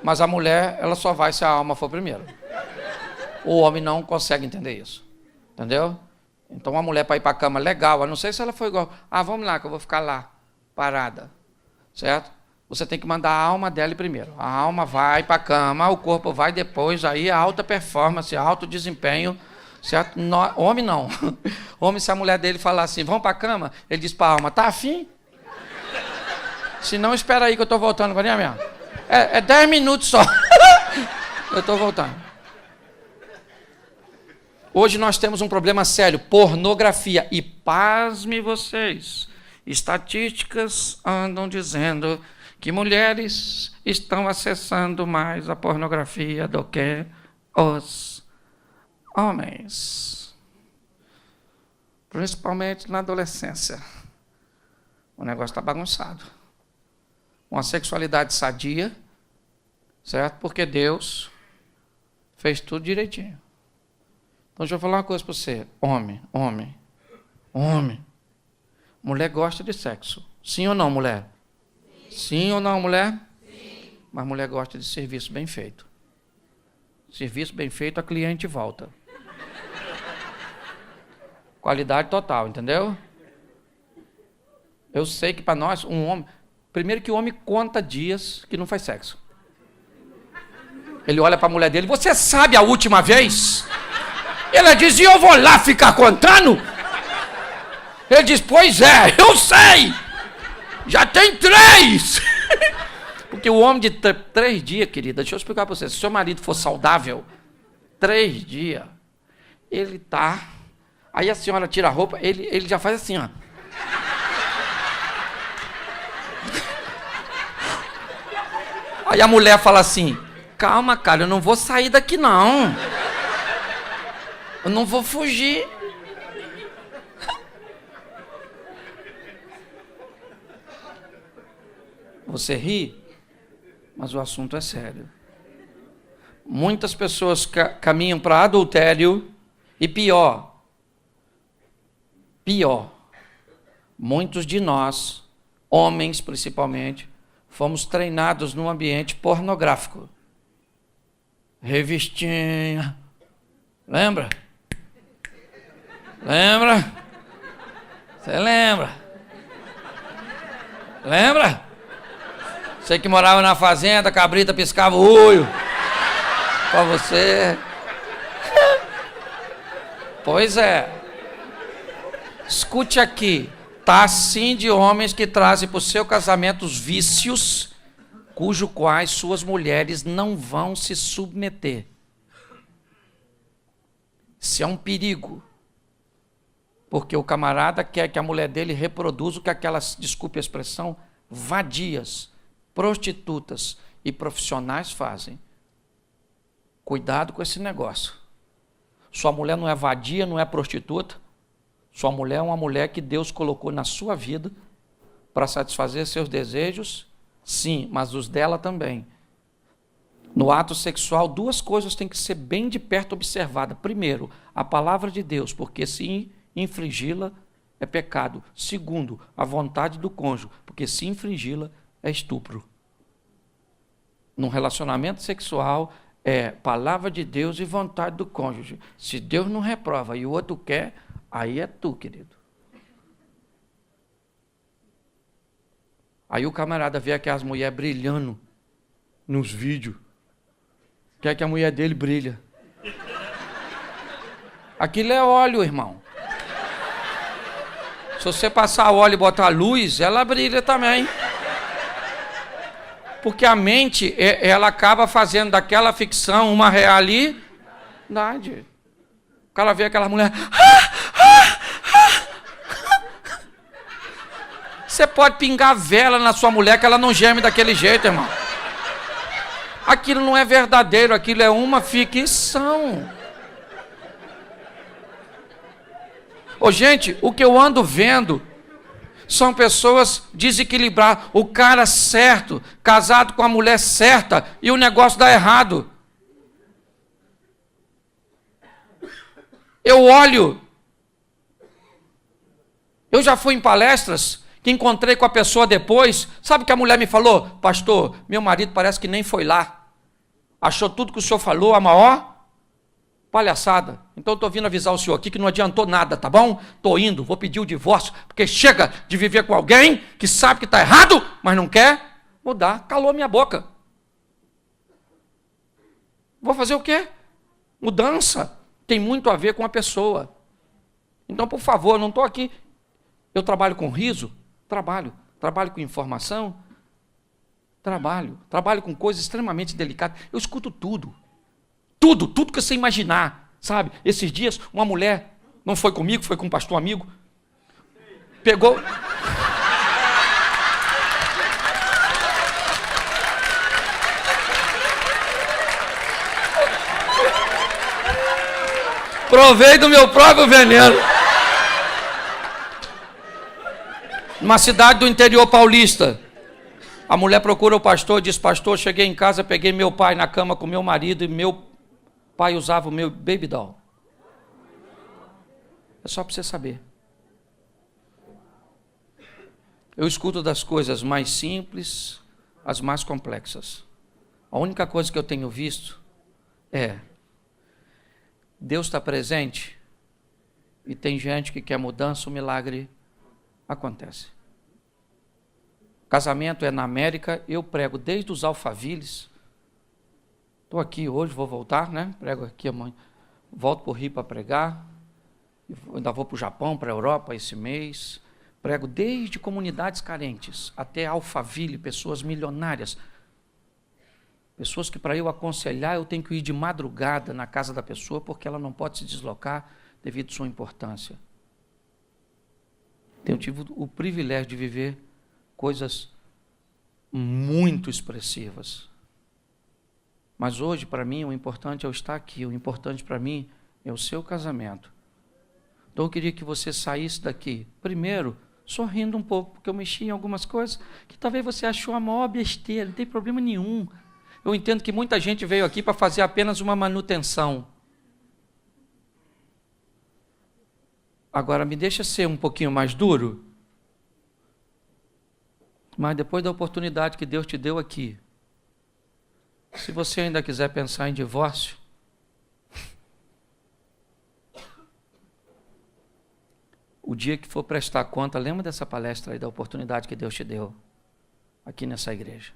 Mas a mulher, ela só vai se a alma for primeiro. O homem não consegue entender isso. Entendeu? Então, a mulher para ir para a cama, legal. Eu não sei se ela foi igual. Vamos lá, que eu vou ficar lá, parada. Certo? Você tem que mandar a alma dela primeiro. A alma vai para a cama, o corpo vai depois, aí a alta performance, alto desempenho, certo? Homem não. Homem, se a mulher dele falar assim, vamos para a cama, ele diz para a alma, tá afim? Se não, espera aí que eu estou voltando. É 10 minutos só. Eu estou voltando. Hoje nós temos um problema sério, pornografia. E pasme vocês, estatísticas andam dizendo que mulheres estão acessando mais a pornografia do que os homens. Principalmente na adolescência. O negócio está bagunçado. Uma sexualidade sadia, certo? Porque Deus fez tudo direitinho. Então, deixa eu falar uma coisa para você. Homem. Mulher gosta de sexo. Sim ou não, mulher? Sim ou não, mulher? Sim. Mas mulher gosta de serviço bem feito. Serviço bem feito, a cliente volta. Qualidade total, entendeu? Eu sei que para nós, um homem... Primeiro que o homem conta dias que não faz sexo. Ele olha para a mulher dele, você sabe a última vez? Ela diz, e eu vou lá ficar contando? Ele diz, pois é, eu sei! Já tem 3! Porque o homem de 3 dias, querida, deixa eu explicar para você, se seu marido for saudável, 3 dias, ele tá... Aí a senhora tira a roupa, ele já faz assim, ó. Aí a mulher fala assim, calma, cara, eu não vou sair daqui, não. Eu não vou fugir. Você ri, mas o assunto é sério. Muitas pessoas caminham para adultério e pior, Muitos de nós, homens principalmente, fomos treinados num ambiente pornográfico. Revistinha. Lembra? Lembra? Você lembra? Lembra? Você que morava na fazenda, a cabrita piscava o olho pra você. Pois é. Escute aqui. Tá assim de homens que trazem para o seu casamento os vícios, cujo quais suas mulheres não vão se submeter. Isso é um perigo. Porque o camarada quer que a mulher dele reproduza o que aquelas, desculpe a expressão, vadias, prostitutas e profissionais fazem. Cuidado com esse negócio. Sua mulher não é vadia, não é prostituta. Sua mulher é uma mulher que Deus colocou na sua vida para satisfazer seus desejos, sim, mas os dela também. No ato sexual, duas coisas têm que ser bem de perto observadas. Primeiro, a palavra de Deus, porque se infringi-la é pecado. Segundo, a vontade do cônjuge, porque se infringi-la é estupro. Num relacionamento sexual, é palavra de Deus e vontade do cônjuge. Se Deus não reprova e o outro quer, aí é tu, querido. Aí o camarada vê aquelas mulheres brilhando nos vídeos. Quer que a mulher dele brilha. Aquilo é óleo, irmão. Se você passar óleo e botar luz, ela brilha também. Porque a mente, ela acaba fazendo daquela ficção uma realidade. O cara vê aquela mulher... Você pode pingar vela na sua mulher que ela não geme daquele jeito, irmão. Aquilo não é verdadeiro, aquilo é uma ficção. Ô, gente, o que eu ando vendo são pessoas desequilibradas. O cara certo, casado com a mulher certa, e o negócio dá errado. Eu olho. Eu já fui em palestras que encontrei com a pessoa depois. Sabe o que a mulher me falou? Pastor, meu marido parece que nem foi lá. Achou tudo que o senhor falou a maior palhaçada. Então eu estou vindo avisar o senhor aqui que não adiantou nada, tá bom? Estou indo, vou pedir o divórcio, porque chega de viver com alguém que sabe que está errado, mas não quer mudar. Calou minha boca. Vou fazer o quê? Mudança tem muito a ver com a pessoa. Então, por favor, não estou aqui. Eu trabalho com riso? Trabalho com informação? Trabalho com coisas extremamente delicadas. Eu escuto tudo que você imaginar, sabe? Esses dias, uma mulher, não foi comigo, foi com um pastor amigo, pegou... Provei do meu próprio veneno. Numa cidade do interior paulista, a mulher procura o pastor e diz: pastor, cheguei em casa, peguei meu pai na cama com meu marido e meu pai usava o meu baby doll. É só para você saber. Eu escuto das coisas mais simples às mais complexas. A única coisa que eu tenho visto é: Deus está presente e tem gente que quer mudança, o milagre acontece. Casamento é na América, eu prego desde os alfaviles. Estou aqui hoje, vou voltar, né? Prego aqui amanhã. Volto para o Rio para pregar. Ainda vou para o Japão, para a Europa esse mês. Prego desde comunidades carentes até alfaville, pessoas milionárias. Pessoas que para eu aconselhar eu tenho que ir de madrugada na casa da pessoa porque ela não pode se deslocar devido à sua importância. Tenho tido o privilégio de viver coisas muito expressivas. Mas hoje, para mim, o importante é eu estar aqui. O importante para mim é o seu casamento. Então eu queria que você saísse daqui, primeiro, sorrindo um pouco, porque eu mexi em algumas coisas que talvez você achou a maior besteira, não tem problema nenhum. Eu entendo que muita gente veio aqui para fazer apenas uma manutenção. Agora, me deixa ser um pouquinho mais duro. Mas depois da oportunidade que Deus te deu aqui, se você ainda quiser pensar em divórcio, o dia que for prestar conta, lembra dessa palestra aí, da oportunidade que Deus te deu aqui nessa igreja.